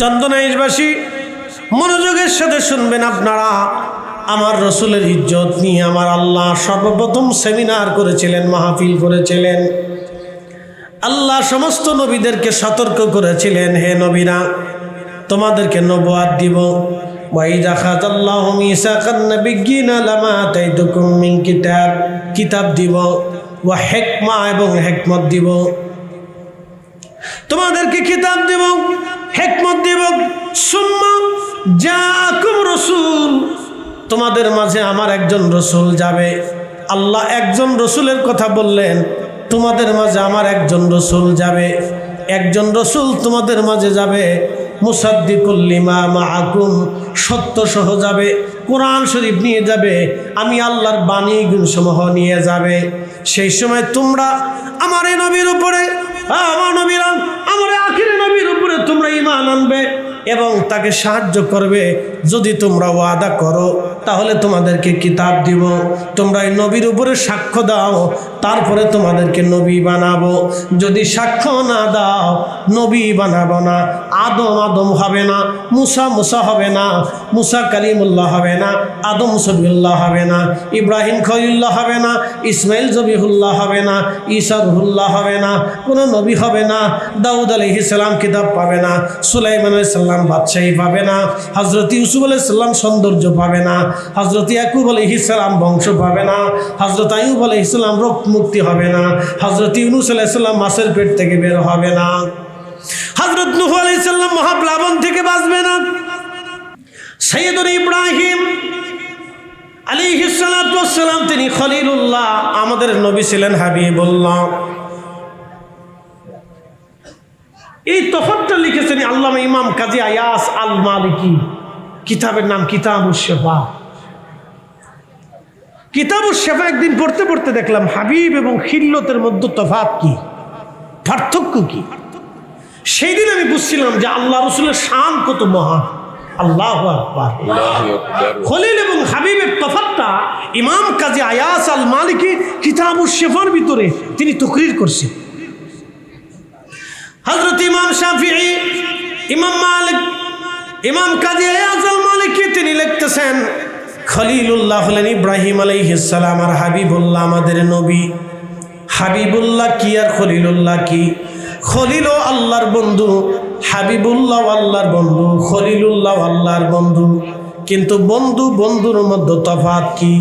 চন্দনাইশবাসী মনোযোগের সাথে শুনবেন আপনারা। আমার রসুলের ইজ্জত নিয়ে আমার আল্লাহ সর্বপ্রথম সেমিনার করেছিলেন, মাহফিল করেছিলেন। আল্লাহ সমস্ত নবীদেরকে সতর্ক করেছিলেন, হে নবীরা তোমাদেরকে নবুয়াত দিব। ওয়াইদা খাযাল্লাহু মিসাকান নাবিয়্যিনা লামা আতাইতুকুম মিন কিতাব, কিতাব দিব, ওয়া হিকমা এবং হিকমত দিব। তোমাদেরকে কিতাব দিব, হিকমত দিব। সুম্মা জাআকুম রাসূল, তোমাদের মাঝে আমার একজন রসুল যাবে। আল্লাহ একজন রসুলের কথা বললেন, তোমাদের মাঝে আমার একজন রসুল যাবে। একজন রসুল তোমাদের মাঝে যাবে, মুসাদ্দিকুল লিমা মাআকুম, সত্য সহ যাবে, কোরআন শরীফ নিয়ে যাবে, আমি আল্লাহর বাণী গুণসমূহ নিয়ে যাবে। সেই সময় তোমরা আমার এই নবীর উপরে, আমার নবীরা আমার আখিরি নবীর উপরে তোমরা ঈমান আনবে এবং তাকে সাহায্য করবে। যদি তোমরা ওয়াদা করো তাহলে তোমাদেরকে কিতাব দিব। তোমরা এই নবীর উপরে সাক্ষ্য দাও, তারপরে তোমাদেরকে নবী বানাবো। যদি সাক্ষ্য না দাও নবী বানাবো না। আদম হবে না, মুসা হবে না, মুসা কালিমুল্লাহ হবে না, আদম সবিউল্লাহ হবে না, ইব্রাহিম খলিলুল্লাহ হবে না, ইসমাইল জবিহুল্লাহ হবে না, ঈসা রুহুল্লাহ হবে না, কোনো নবী হবে না। দাউদ আলাইহিস সালাম কিতাব পাবে না, সুলাইমান আলাইহিস সালাম বাদশাহী পাবে না, হযরত ইউসুফ আলাইহিস সালাম সৌন্দর্য পাবে না, হযরত ইয়াকুব আলাইহিস সালাম বংশ পাবে না, হযরত আইয়ুব আলাইহিস সালাম রোগ মুক্তি হবে না, হযরত ইউনূস আলাইহিস সালাম মাছের পেট থেকে বের হবে না, হযরত নূহ আলাইহিস সালাম মহাপ্লাবন থেকে বাঁচবে না, সাইয়্যিদুনা ইব্রাহিম আলাইহিস সালাতু ওয়াস সালাম তিনি খলিলুল্লাহ, আমাদের নবী ছিলেন হাবিবুল্লাহ। এই তফাতটা লিখেছেন আল্লামা ইমাম কাজী আয়াস আল মালিকি, কিতাবের নাম কিতাবুশ শিফা। কিতাবুশ শিফা একদিন পড়তে পড়তে দেখলাম হাবিব এবং খিল্লতের মধ্যে তফাৎ কি, পার্থক্য কি। সেই দিন আমি বুঝছিলাম যে আল্লাহ রসুলের শান কত মহান। আল্লাহু আকবার। খলিল এবং হাবিবের তফাৎটা ইমাম কাজী আয়াস আল মালিকি কিতাবুশ শিফার ভিতরে তিনি তাকরীর করছেন। হযরত ইমাম শাফিঈ, ইমাম মালিক, ইমাম কাজী আয়াস আল মালিকি তিনি লিখতেছেন খলিলুল্লাহ হলেন ইব্রাহিম আলাইহিস সালাম আর হাবিবুল্লাহ আমাদের নবী। হাবিবুল্লাহ কি আর খলিলুল্লাহ কি? খলিল আল্লাহর বন্ধু, হাবিবুল্লাহ আল্লাহর বন্ধু, খলিলুল্লাহ আল্লাহর বন্ধু। কিন্তু বন্ধু বন্ধুর মধ্যে তফাৎ কি?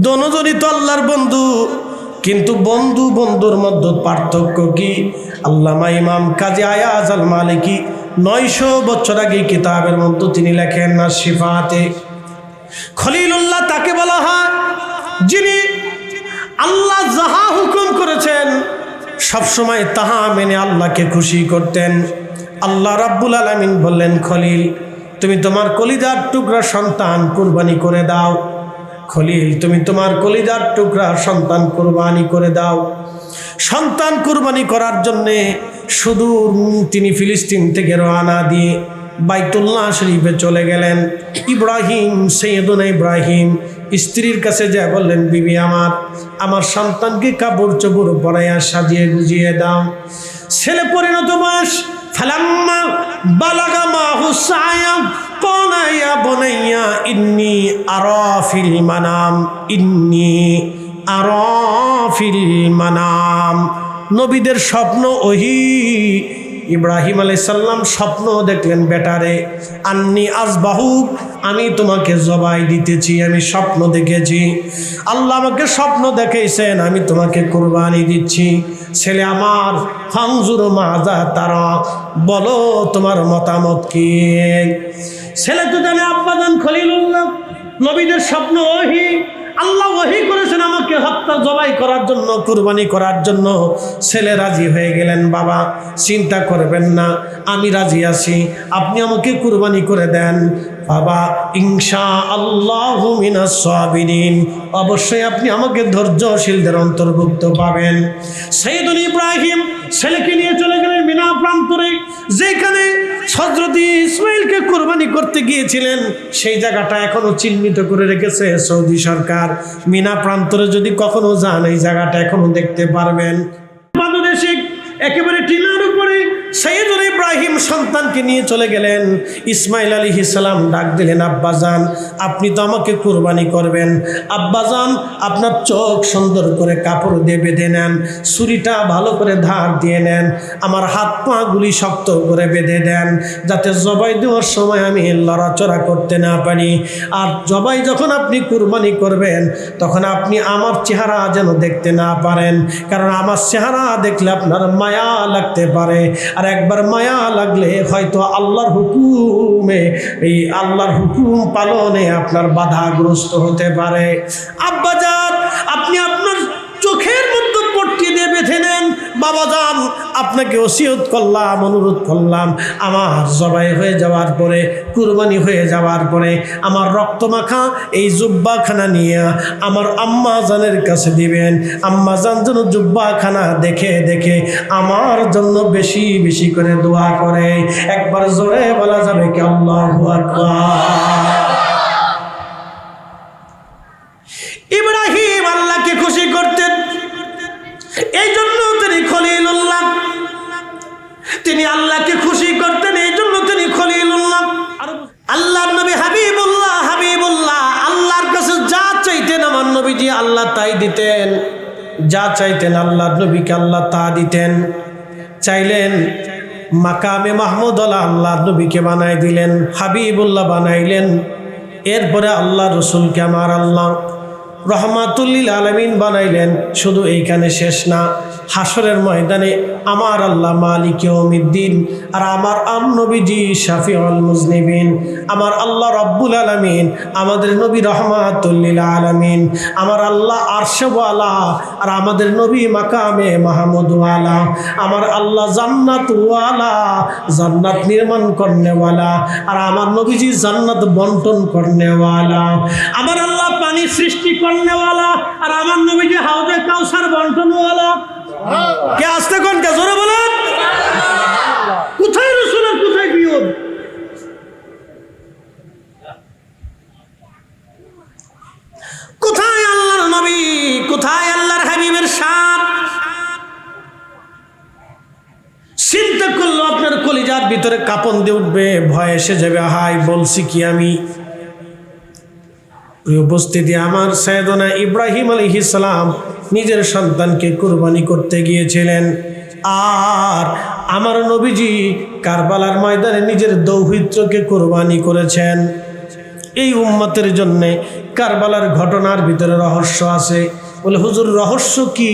দোনোজনই তো আল্লাহর বন্ধু, কিন্তু বন্ধু বন্ধুর মধ্যে পার্থক্য কি? আল্লামা ইমাম কাজী আয়াজ আল মালিকি 900 বছর আগে কিতাবের মধ্যে তিনি লেখেন না শিফাতে। খলিলুল্লাহ তাকে বলা হয় যিনি আল্লাহ যাহা হুকুম করেছেন সবসময় তাহা মেনে আল্লাহকে খুশি করতেন। আল্লাহ রাব্বুল আলামিন বললেন, খলিল তুমি তোমার কলিজার টুকরা সন্তান কুরবানি করে দাও। খলিল তুমি তোমার কলিজার টুকরা সন্তান কুরবানি করে দাও। সন্তান কুরবানি করার জন্যে সুদূর তিনি ফিলিস্তিন থেকে রওনা দিয়ে বাইতুল্লাহ শরীফে চলে গেলেন। ইব্রাহিম, সাইয়্যিদুনা ইব্রাহিম স্ত্রীর কাছে যা বললেন, বিবি আমার সন্তানকে কাপড় চোপড় পরাইয়া সাজিয়ে গুজিয়ে দাও। ছেলে পরিণত বয়স, ফালাম্মা বালাগা মাহু সায়া ক্বালা ইয়া বুনাইয়া ইন্নী আরা ফিল মানাম, ইন্নী আরা ফিল মানাম। নবীদের স্বপ্ন ওহী। ইব্রাহিম আলাইহিস সালাম স্বপ্ন দেখলেন, বেটারে আন্নি আযবাহু, আমি তোমাকে জবাই দিতেছি, আমি স্বপ্ন দেখেছি। আল্লাহ আমাকে স্বপ্ন দেখাইছেন আমি তোমাকে কুরবানি দিচ্ছি। ছেলে আমার, ফানজুর মাযা তারা, বলো তোমার মতামত কি? ছেলে তো জানে আব্বাজান খলিলুল্লাহ, নবীদের স্বপ্ন ওহী। আল্লাহ ওহী করেছেন আমাকে হত্যা জবাই করার জন্য, কুরবানি করার জন্য। ছেলে রাজি হয়ে গেলেন, বাবা চিন্তা করবেন না, আমি রাজি আছি, আপনি আমাকে কুরবানি করে দেন। বাবা ইনশাআল্লাহু মিনাস সাবিরিন, অবশ্যই আপনি আমাকে ধৈর্যশীলদের অন্তর্ভুক্ত পাবেন। সাইয়্যিদুনা ইব্রাহিম ছেলেকে নিয়ে চলে গেলেন মিনা প্রান্তরে, যেখানে হযরত ইসমাইলকে কুরবানি করতে গিয়েছিলেন। সেই জায়গাটা এখনো চিহ্নিত করে রেখেছে সৌদি সরকার। মিনা প্রান্তরে যদি কখনো যান এই জায়গাটা এখনো দেখতে পারবেন। বাংলাদেশে একেবারে টিলার উপরে সাইয়্যিদুনা ইব্রাহিম সন্তান সন্তানকে নিয়ে চলে গেলেন। ইসমাইল আলাইহিস সালাম ডাক দিলেন, আব্বাজান আপনি তো আমাকে কুরবানি করবেন, আব্বাজান আপনার চোখ সুন্দর করে কাপড় দিয়ে বেঁধে নেন, ছুরিটা ভালো করে ধার দিয়ে নেন, আমার হাত পা গুলি শক্ত করে বেঁধে দেন, যাতে জবাই দেওয়ার সময় আমি লড়াচড়া করতে না পারি। আর জবাই যখন আপনি কুরবানি করবেন তখন আপনি আমার চেহারা যেন দেখতে না পারেন, কারণ আমার চেহারা দেখলে আপনার মায়া লাগতে পারে, আর একবার মায়া লাগলে হয়তো আল্লাহর হুকুমে, এই আল্লাহর হুকুম পালনে আপনার বাধাগ্রস্ত হতে পারে। আব্বাজান আপনি আপনার চোখের মধ্যে পট্টি দিয়ে বেঁধে নেন। বাবাজান আপনাকে ওসিয়ত করলাম, অনুরোধ করলাম, আমার জবাই হয়ে যাওয়ার পরে, কুরবানি হয়ে যাওয়ার পরে আমার রক্তমাখা এই জুব্বাখানা নিয়ে আমার আম্মা জানের কাছে দিবেন। আম্মা জান যেন জুব্বাখানা দেখে দেখে আমার জন্য বেশি বেশি করে দোয়া করে। একবার জোরে বলা যাবে কি আল্লাহু আকবার। ইব্রাহিম আল্লাহকে খুশি করতেন, এই জন্য তিনি খলিলুল্লাহ, তিনি আল্লাহকে খুশি করতেন, এই জন্য তিনি খলিলুল্লাহ। আল্লাহর নবী হাবিবুল্লাহ, হাবিবুল্লাহ আল্লাহর কাছে যা চাইতেন আমার নবীজি আল্লাহ তাই দিতেন, যা চাইতেন আল্লাহর নবীকে আল্লাহ তা দিতেন। চাইলেন মাকামে মাহমুদ আল্লাহর নবীকে বানাই দিলেন, হাবিবুল্লাহ বানাইলেন। এরপরে আল্লাহ রসুলকে আমার আল্লাহ রহমাতুল্লিল আলামিন বানাইলেন। শুধু এইখানে শেষ না, হাসরের ময়দানে আমার আল্লাহ মালিক ইয়াউমিদ্দিন আর আমার নবীজি শাফিউল মুজনিবিন, আমার আল্লাহ রব্বুল আলামিন, আমাদের নবী রহমাতুল্লিল আলামিন, আমার আল্লাহ আরশওয়ালা আর আমাদের নবী মাকামে মাহমুদওয়ালা, আমার আল্লাহ জান্নাতওয়ালা, জান্নাত নির্মাণ করনেওয়ালা, আর আমার নবীজি জান্নাত বন্টন করনেওয়ালা, আমার আল্লাহ পানি সৃষ্টি করনেওয়ালা, আর আমার নবীজি হাউজে কাউসার বন্টনওয়ালা। কে আসতে কোন কে জোরে বলেন, কোথায় রাসূলের কোথায় বিয়োগ? কোথায় আল্লাহর নবী, কোথায় আল্লাহর হাবিবের শান? চিন্তা করলো আপনার কলিজার ভিতরে কাঁপন দিয়ে উঠবে, ভয় এসে যাবে, হাই বলছি কি আমি। প্রিয় উপস্থিতি, আমার সাইয়েদনা ইব্রাহিম আলাইহিস সালাম নিজের সন্তানকে কুরবানি করতে গিয়েছিলেন, আর আমার নবীজি কারবালার ময়দানে নিজের দৌহিত্রকে কুরবানি করেছেন। এই উম্মতের জন্যে কারবালার ঘটনার ভিতরে রহস্য আছে। বলে হুজুর রহস্য কি?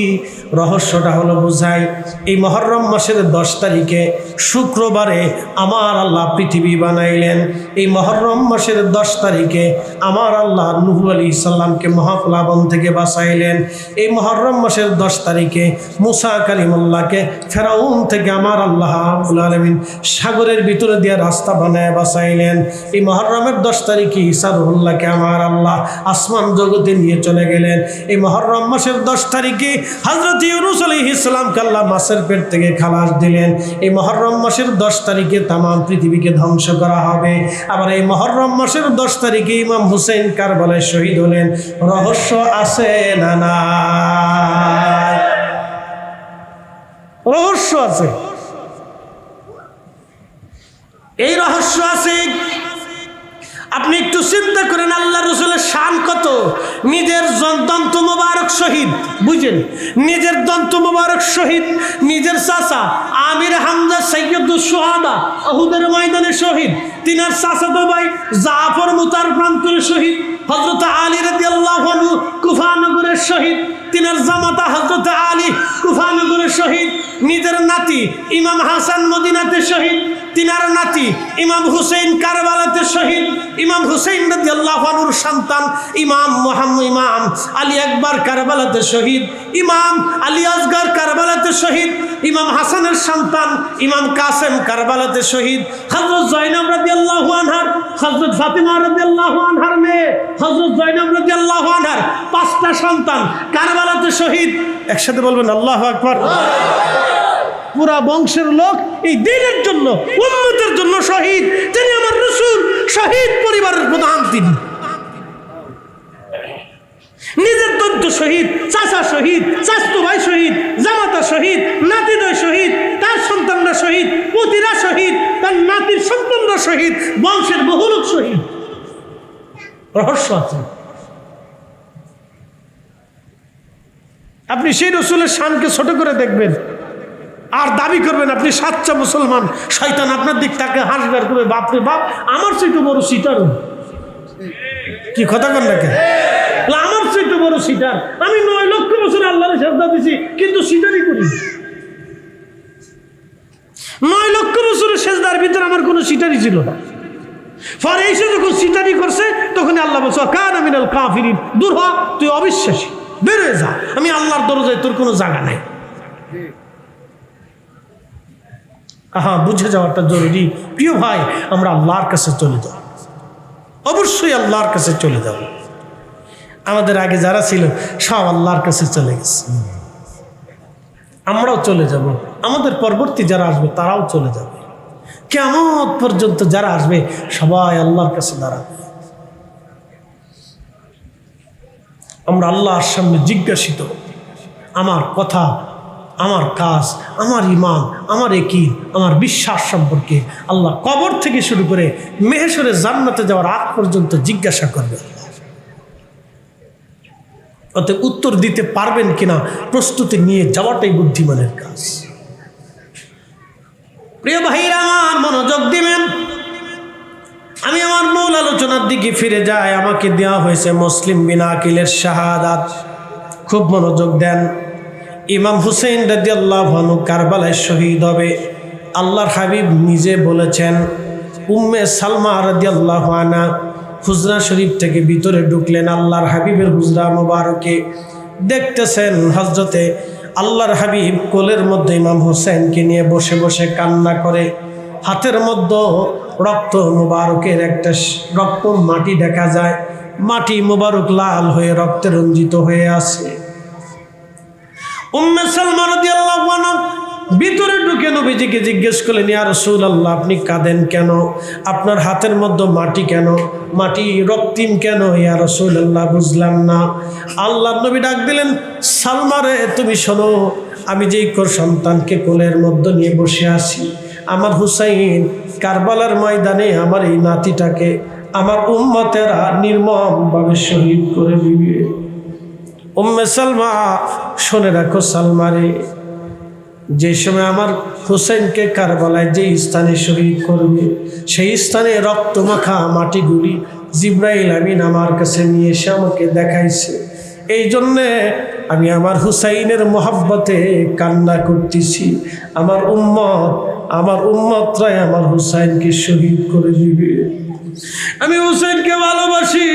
রহস্যটা হলো বুঝাই, এই মুহররম মাসের 10 তারিখে শুক্রবারে আমার আল্লাহ পৃথিবী বানাইলেন। এই মুহররম মাসের 10 তারিখে আমার আল্লাহ নূহ আলাইহিস সালামকে মহাপ্লাবন থেকে বাঁচাইলেন। এই মুহররম মাসের 10 তারিখে মুসা কালিমুল্লাহকে ফেরাউন থেকে আমার আল্লাহ রাব্বুল আলামিন সাগরের ভিতরে দিয়ে রাস্তা বানায় বাঁচাইলেন। এই মুহররমের 10 তারিখে ঈসা রুহুল্লাহকে আমার আল্লাহ আসমান জগতে নিয়ে চলে গেলেন। এই মুহররম মাসের 10 তারিখে হযরত ইউনূস আলাইহিস সালামকে আল্লাহ মাছের পেট থেকে খালাস দিলেন। এই মুহররম মাসের 10 তারিখে তাম পৃথিবীকে ধ্বংস করা হবে। আবার এই মুহররম মাসের 10 তারিখে ইমাম হুসাইন কারবালায় শহীদ হলেন। রহস্য আছে না নাই? রহস্য আছে, এই রহস্য আছে। আপনি একটু চিন্তা করেন আল্লাহ রসুলের শান কত। নিজের দন্ত মোবারক শহীদ, বুঝেন, নিজের দন্ত মোবারক শহীদ, নিজের চাচা আমির হামজা সৈয়দুস শুহাদা উহুদের ময়দানে শহীদ, তিনার চাচাতো ভাই জাফর মুতার প্রান্তরে শহীদ, হযরত আলী রাদিয়াল্লাহু আনহু কুফানগরের শহীদ, তিনার জামাতা হযরত আলী কুফানগরের শহীদ, নিজের নাতি ইমাম হাসান মদিনাতে শহীদ, তিনার নাতি ইমাম হুসেইন কারবালাতে শহীদ, ইমাম হুসেইন রাদিয়াল্লাহু আনহুর সন্তান ইমাম আলী আকবর কারবালাতে শহীদ, ইমাম আলী আসগর কারবালাতে শহীদ, ইমাম হাসানের সন্তান ইমাম কাসেম কারবালাতে শহীদ, হযরত জয়নব রাদিয়াল্লাহু আনহার, হযরত ফাতিমা রাদিয়াল্লাহু আনহার মেয়ে হযরত জয়নব রাদিয়াল্লাহু আনহার 5টা সন্তান কারবালাতে শহীদ। একসাথে বলবেন আল্লাহু আকবার। পুরা বংশের লোক এই দ্বীনের জন্য, উম্মতের জন্য শহীদ। তিনি আমার রাসূল, শহীদ পরিবারের প্রধান। তিনি নিজের দন্ত শহীদ, চাচা শহীদ, চাচতো ভাই শহীদ, জামাতা শহীদ, নাতিদয় শহীদ, তার সন্তানরা শহীদ, পুতিরা শহীদ, তার সন্তানরা শহীদ, বংশের বহু লোক শহীদ। রহস্য আছে। আপনি সেই রসুলের শানকে ছোট করে দেখবেন আর দাবি করবেন আপনি সাচ্চা মুসলমান। শয়তান আপনার দিক তাকে হাসবে আর করবে, বাপরে বাপ, আমার চেয়ে বড় সিটারও। কি কথা বল না কেন? আমার চেয়ে বড় সিটার। আমি 9 লক্ষ বছর আল্লাহর সেজদা দিছি, কিন্তু সিটারই করি। 9 লক্ষ বছরের সেজদার ভিতরে আমার কোনো সিটারই ছিল না। পরে এসে যখন সিটারি করছে তখন আল্লাহ বলছে কানা মিনাল কাফিরিন, দূর হ, তুই অবিশ্বাসী, বের হয়ে যা, আমি আল্লাহর দরজায় তোর কোনো জায়গা নাই। বুঝে যাওয়াটা জরুরি। প্রিয় ভাই, আমরা আল্লাহর কাছে চলে যাব, অবশ্যই আল্লাহর কাছে চলে যাব। আমাদের আগে যারা ছিল সব আল্লাহর কাছে চলে গেছে, আমরাও চলে যাব, আমাদের পরবর্তী যারা আসবে তারাও চলে যাবে। কিয়ামত পর্যন্ত যারা আসবে সবাই আল্লাহর কাছে দাঁড়াবে। আমরা আল্লাহর সামনে জিজ্ঞাসিত, আমার কথা, আমার কাজ, আমার ঈমান, আমার ইয়াকিন, আমার বিশ্বাস সম্পর্কে আল্লাহ কবর থেকে শুরু করে মেহেশরে জান্নাতে যাওয়ার আগ পর্যন্ত জিজ্ঞাসা করবে। অতএব উত্তর দিতে পারবেন কিনা প্রস্তুতি নিয়ে যাওয়াটাই বুদ্ধিমানের কাজ। প্রিয় ভাইরা আমার, মনোযোগ দিবেন। আমি আমার মূল আলোচনার দিকে ফিরে যাই। আমাকে দেওয়া হয়েছে মুসলিম বিন আকিলের শাহাদাত। খুব মনোযোগ দেন। ইমাম হুসেইন রাদিয়াল্লাহু আনহু কারবালায় শহীদ হবে। আল্লাহর হাবিব নিজে বলেছেন, উম্মে সালমা রাদিয়াল্লাহু আনহা হুজরা শরীফ থেকে ভিতরে ঢুকলেন। আল্লাহর হাবিবের হুজরা মোবারকে দেখতেছেন হযরতে আল্লাহর হাবিব কোলের মধ্যে ইমাম হুসেনকে নিয়ে বসে বসে কান্না করে। হাতের মধ্যে রক্ত মুবারকের একটা রক্ত মাটি দেখা যায়, মাটি মুবারক লাল হয়ে রক্তে রঞ্জিত হয়ে আছে। উম্মে সালমা রাদিয়াল্লাহু আনহা ভিতরে ঢুকে নবীজিকে জিজ্ঞেস করলেন, ইয়া রাসূলুল্লাহ, আপনি কাঁদেন কেন? আপনার হাতের মধ্যে মাটি কেন? মাটি রক্তিম কেন? ইয়া রাসূলুল্লাহ, বুঝলাম না। আল্লাহর নবী ডাক দিলেন, সালমা রে, তুমি শোনো, আমি যেই সন্তানকে কোলের মধ্যে নিয়ে বসে আছি, আমার হুসাইন কারবালার ময়দানে আমার এই নাতিটাকে আমার উম্মতেরা নির্মমভাবে শহীদ করে দিবে। উম্মে সালমা, শুনে রাখো সালমা রে, যে সময় আমার হুসেনকে কারবালায় যে স্থানে শহীদ করবে, সেই স্থানে রক্ত মাখা মাটিগুলি জিব্রাইল আমিন আমার কাছে নিয়ে এসে আমাকে দেখাইছে। এই জন্যে আমি আমার হুসাইনের মহব্বতে কান্না করতেছি। আমার উম্মতরাই আমার হুসাইনকে শহীদ করে দিবে। আমি হুসাইনকে ভালোবাসি,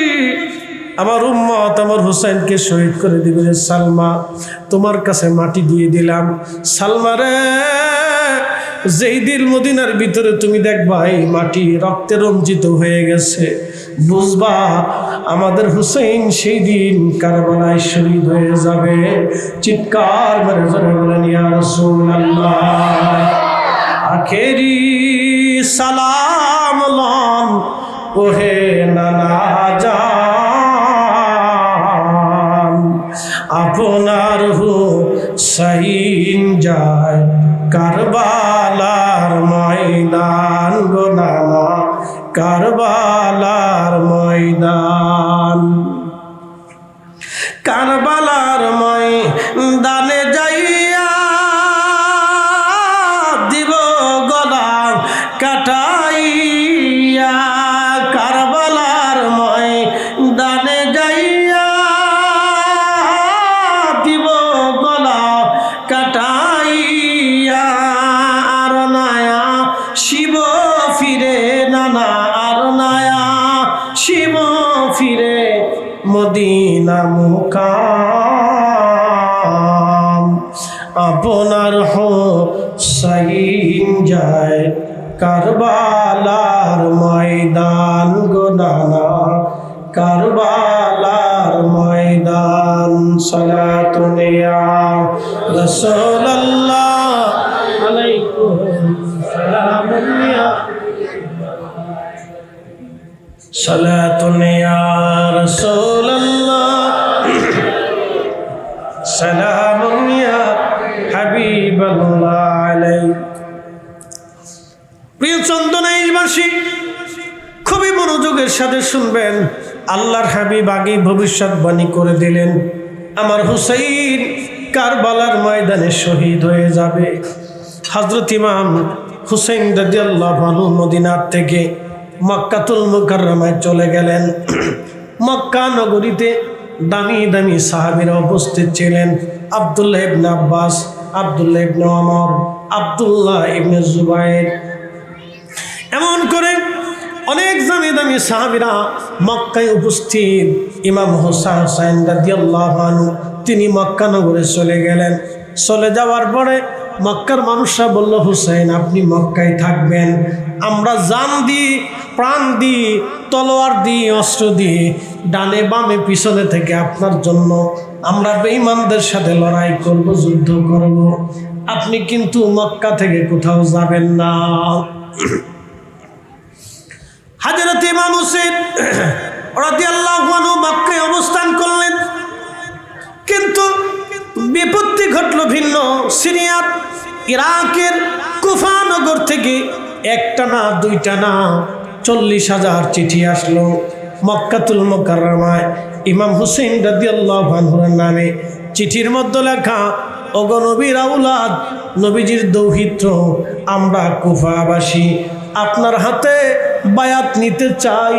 আমার উম্মত আমার হুসাইনকে শহীদ করে দিবে। সালমা, তোমার কাছে মাটি দিয়ে দিলাম। সালমা রে, যেই দিন মদিনার ভিতরে তুমি দেখবা এই মাটি রক্তে রঞ্জিত হয়ে গেছে, বুঝবা আমাদের হুসাইন সেই দিন কারবালায় শহীদ হয়ে যাবে। চিৎকার মেরে জোরে বলেন, ইয়া রাসূলুল্লাহ। আখেরি সালাম লন ওহে নানা জান, আপনার হুসাইন যায় কারবালার ময়দান গো নানা, কারবালার ময়দান। কারবালার ময়দানে যাইয়া দিব গলা কাটাইয়া, কারবালার ময়দানে যাইয়া দিব গলা কাটাইয়া, আর নায়া শিব ফিরে নানা, আর নায়া শিব ফিরে মদিনা মুকাম, আপনার হুসাইন যায় কারবালার ময়দান গো নানা, কারবালার ময়দান। সালাতুন ইয়া রাসূলুল্লাহ আলাইকুম সালামুন ইয়া, সালাতুন ইয়া রাসূলুল্লাহ সালামুন ইয়া হাবিবাল্লাহ আলাইহি। প্রিয় চন্দ্র চন্দনাইশবাসী খুবই মনোযোগের সাথে শুনবেন। আল্লাহর হাবিব আগে ভবিষ্যৎবাণী করে দিলেন, আমার হুসাইন কারবালার ময়দানে শহীদ হয়ে যাবে। হযরত ইমাম হুসাইন রাদিয়াল্লাহু আনহু মদিনার থেকে মক্কাতুল মুকাররমায় চলে গেলেন। মক্কা নগরীতে দামি দামি সাহাবীরা উপস্থিত ছিলেন। আব্দুল্লাহ ইবনে আব্বাস, আব্দুল্লাহ ইবনে ওমর, আব্দুল্লাহ ইবনে জুবাইর, এমন করে অনেক দামি দামি সাহাবীরা মক্কায় উপস্থিত। ইমাম হুসাইন রাদিয়াল্লাহু আনহু তিনি মক্কা নগরে চলে গেলেন। চলে যাওয়ার পরে মক্কার মানুষরা বলল, হুসাইন আপনি মক্কায় থাকবেন, আমরা জান দিই, প্রাণ দিই, তলোয়ার দিই, অস্ত্র দিই, ডানে বামে পিছনে থেকে আপনার জন্য আমরা বেঈমানদের সাথে লড়াই করব, যুদ্ধ করব, আপনি কিন্তু মক্কা থেকে কোথাও যাবেন না। হযরত ইমাম হুসাইন রাদিয়াল্লাহু আনহু মক্কায় অবস্থান করলেন, কিন্তু বিপত্তি ঘটল ভিন্ন। সিরিয়ার ইরাকের কুফা নগর থেকে একটা না দুইটা না 40,000 চিঠি আসলো মক্কাতুল মুকাররমায় ইমাম হুসাইন রাদিয়াল্লাহু আনহুর নামে। চিঠির মধ্যে লেখা, ওগো নবীর আওলাদ, নবীজির দৌহিত্র, আমরা কুফাবাসী আপনার হাতে বায়াত নিতে চাই,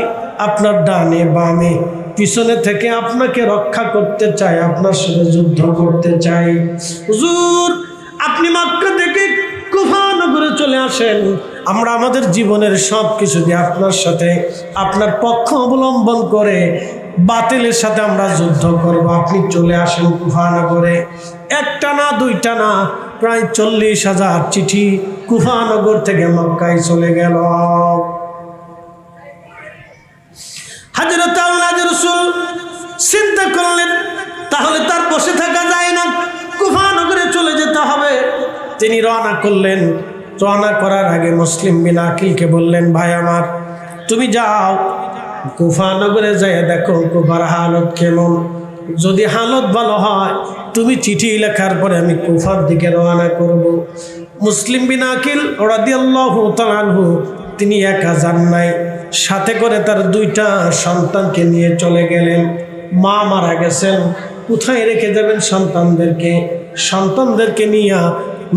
আপনার ডানে বামে পিছনে থেকে আপনাকে রক্ষা করতে চাই, আপনার সাথে যুদ্ধ করতে চাই। হুজুর আপনি মক্কা থেকে কুফা নগরে চলে আসেন, আমরা আমাদের জীবনের সব কিছু দিয়ে আপনার সাথে, আপনার পক্ষ অবলম্বন করে বাতিলের সাথে আমরা যুদ্ধ করব, আপনি চলে আসেন কুফা নগরে। একটা না দুইটা না, প্রায় 40,000 চিঠি কুফা নগর থেকে মক্কায় চলে গেল। হযরত আল্লাহর রাসূল চিন্তা করলেন, তাহলে তার বসে থাকা যায় না, কুফা নগরে চলে যেতে হবে। তিনি রওনা করলেন। রওনা করার আগে মুসলিম বিন আকিলকে বললেন, ভাই আমার, তুমি যাও কুফা নগরে যাই দেখো কুফার হালত কেমন, যদি হালত ভালো হয় তুমি চিঠি লেখার পরে আমি কুফার দিকে রওনা করব। মুসলিম বিন আকিল রাদিয়াল্লাহু তাআলা আনহু তিনি একা যান নাই, সাথে করে তার 2টা সন্তানকে নিয়ে চলে গেলেন। মা মারা গেছেন, কোথায় রেখে যাবেন সন্তানদেরকে? সন্তানদেরকে নিয়ে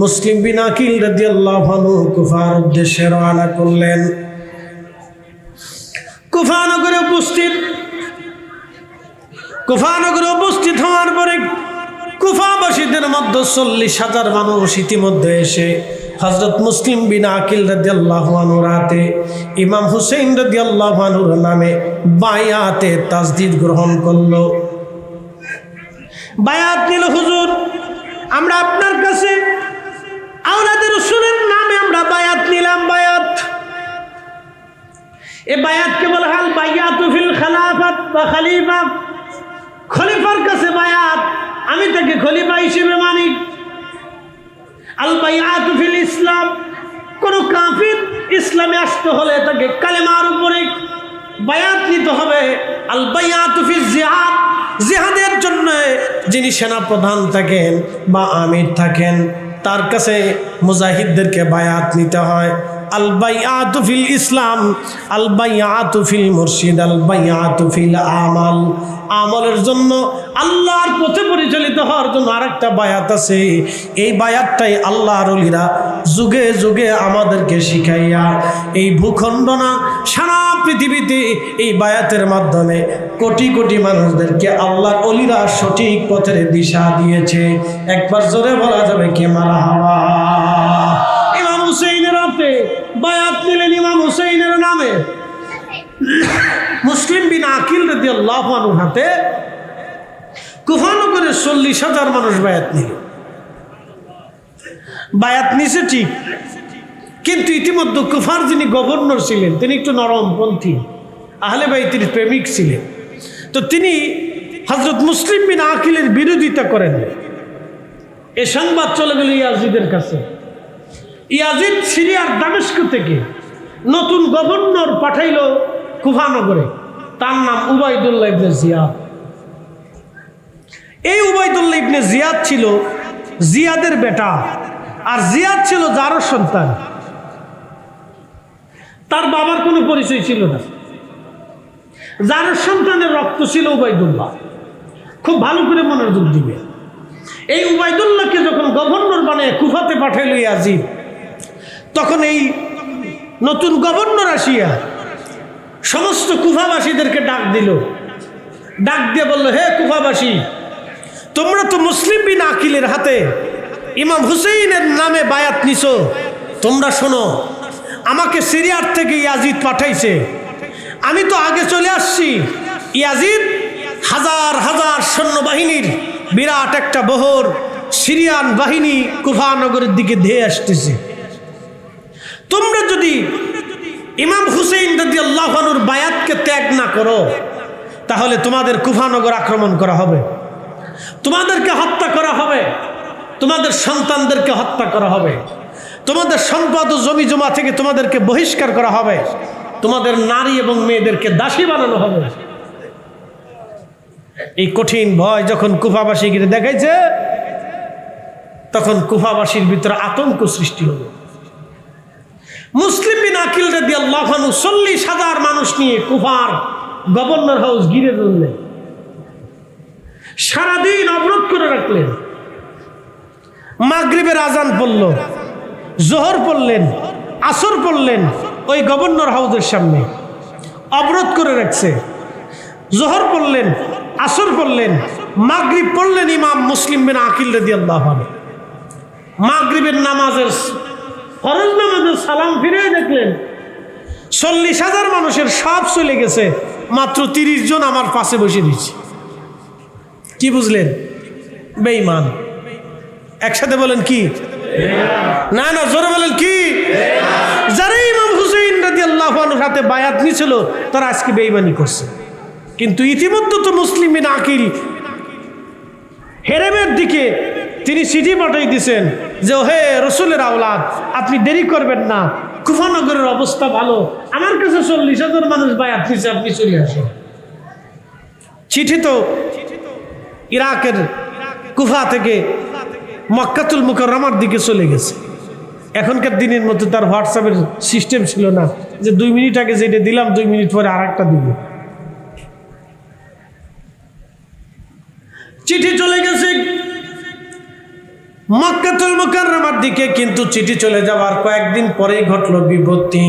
মুসলিম বিন আকিল রাদিয়াল্লাহু আনহু কুফার উদ্দেশ্যে রওনা করলেন। কুফা নগরে উপস্থিত হওয়ার পরে কুফাবাসীদের মধ্যে 40,000 মানুষ ইতিমধ্যে এসে হযরত মুসলিম বিন আকিল রাদিয়াল্লাহু আনহুর হাতে ইমাম হুসাইন রাদিয়াল্লাহু আনহুর নামে বায়াতে তাসদিদ গ্রহণ করলো। বায়াত নিল, হুজুর আমরা আপনার কাছে আওলাদে রাসূলের নামে আমরা বায়াত নিলাম। বায়াত, এ বায়াতকে বলা হয় বায়াতু ফিল খেলাফত বা খলিফা। খলিফার কাছে বায়াত, আমি তাকে খলিফা হিসেবে মানি। আল বায়াতু ফিল ইসলাম, কোন কাফির ইসলামে আসতে হলে তাকে কালেমার উপরে বায়াত নিতে হবে। আল বায়াতু ফিল জিহাদ, জিহাদের জন্য যিনি সেনাপ্রধান থাকেন বা আমির থাকেন তার কাছে মুজাহিদদেরকে বায়াত নিতে হয়। আল বাইআতু ফিল ইসলাম, আল বাইআতু ফিল মুরশিদ, আল বাইআতু ফিল আমাল। আমলের জন্য আল্লাহর পথে পরিচালিত হওয়ার জন্য আরেকটা বায়াত আছে। এই বায়াতটাই আল্লাহর ওলিরা যুগে যুগে আমাদেরকে শিখাইয়া এই ভূখণ্ড না সারা পৃথিবীতে এই বায়াতের মাধ্যমে কোটি কোটি মানুষদেরকে আল্লাহর ওলিরা সঠিক পথের দিশা দিয়েছে। একবার জোরে বলা যাবে কে মারহাবা। ইমাম হুসাইনের হাতে বায়াত নিলেন ইমাম হুসাইনের নামে। মুসলিম বিন আকিল রাদিয়াল্লাহু আনহুর হাতে কুফা নগরের 40,000 মানুষ বায়াত নিল। বায়াত নিছে ঠিক, কিন্তু ইতিমধ্যে কুফার যিনি গভর্নর ছিলেন তিনি একটু নরমপন্থী, আহলে বাইতের প্রেমিক ছিলেন। তো তিনি হযরত মুসলিম বিন আকিলের বিরোধিতা করেন। এ সংবাদ চলে গেল ইয়াজিদের কাছে। ইয়াজিদ সিরিয়ার দামেস্ক থেকে নতুন গভর্নর পাঠাইল কুফা নগরে, তার নাম উবাইদুল্লাহ ইবনে জিয়াদ। এই উবাইদুল্লাহ ইবনে জিয়াদ ছিল জিয়াদের বেটা, আর জিয়াদ ছিল জারর সন্তান। তার বাবার কোনো পরিচয় ছিল না, যার সন্তানের রক্ত ছিল উবাইদুল্লাহ। খুব ভালো করে মনোযোগ দিবে। এই উবাইদুল্লাহকে যখন গভর্নর বানিয়ে কুফাতে পাঠাইল ইয়াজিদ, তখন এই নতুন গভর্নর আসিয়া সমস্ত কুফাবাসীদেরকে ডাক দিল। ডাক দিয়ে বলল, হে কুফাবাসী, তোমরা তো মুসলিম বিন আকিলের হাতে ইমাম হুসেইনের নামে বায়াত নিছো। তোমরা শোনো, আমাকে সিরিয়ার থেকে ইয়াজিদ পাঠাইছে। আমি তো আগে চলে আসছি। ইয়াজিদ হাজার হাজার সৈন্যবাহিনীর বিরাট একটা বহর সিরিয়ান বাহিনী কুফা নগরের দিকে ধেয়ে আসতেছে। তোমরা যদি ইমাম হুসেইন রাদিয়াল্লাহু আনহুর বায়াতকে ত্যাগ না করো, তাহলে তোমাদের কুফানগর আক্রমণ করা হবে, তোমাদেরকে হত্যা করা হবে, তোমাদের সন্তানদেরকে হত্যা করা হবে, তোমাদের সম্পদ ও জমি জমা থেকে তোমাদেরকে বহিষ্কার করা হবে, তোমাদের নারী এবং মেয়েদেরকে দাসী বানানো হবে। এই কঠিন ভয় যখন কুফাবাসীকে দেখাইছে, তখন কুফাবাসীর ভিতরে আতঙ্ক সৃষ্টি হলো। মুসলিম বিন আকিল রাদিয়াল্লাহু আনহু 40,000 মানুষ নিয়ে কুফার গভর্নর হাউস ঘিরে ধরলেন, সারাদিন অবরোধ করে রাখলেন। মাগরিবের আজান পড়ল, জোহর পড়লেন, আসর পড়লেন, ওই গভর্নর হাউসের সামনে অবরোধ করে রাখছে। জোহর পড়লেন, আসর পড়লেন, মাগরিব পড়লেন ইমাম মুসলিম বিন আকিল রাদিয়াল্লাহু আনহু। মাগরিবের নামাজের ফরজ নামাজের সালাম ফিরে দেখলেন 40,000 মানুষের সব চলে গেছে, মাত্র 30 জন আমার পাশে বসে দিচ্ছে। কি বুঝলেন? বেঈমান। একসাথে বলেন কি? না না, জোরে বলেন কি? যারা ইমাম হুসেইন রাদিয়াল্লাহু আনহুর হাতে বায়াত নিয়েছিল, তারা আজকে বেঈমানি করছে। কিন্তু ইতিমধ্যে তো মুসলিম বিন আকিল হেরেমের দিকে তিনি চিঠি পাঠাই দিয়েছেন যে, হে রসুলের আওলাদ, আপনি দেরি করবেন না, কুফানগরের অবস্থা ভালো, আমার কাছে 40,000 মানুষ বায়াত নিয়েছে, আপনি চলে আসেন। চিঠি তো ইরাকের কুফা থেকে মক্কাতুল মুকাররমার দিকে চলে গেছে। এখনকার দিনের মতো তার হোয়াটসঅ্যাপের সিস্টেম ছিল না যে 2 মিনিট আগে যেটা দিলাম 2 মিনিট পরে আর একটা দিব। চিঠি চলে গেছে মক্কাতুল মুকাররমার দিকে, কিন্তু চিঠি চলে যাওয়ার কয়েকদিন পরেই ঘটল বিপত্তি।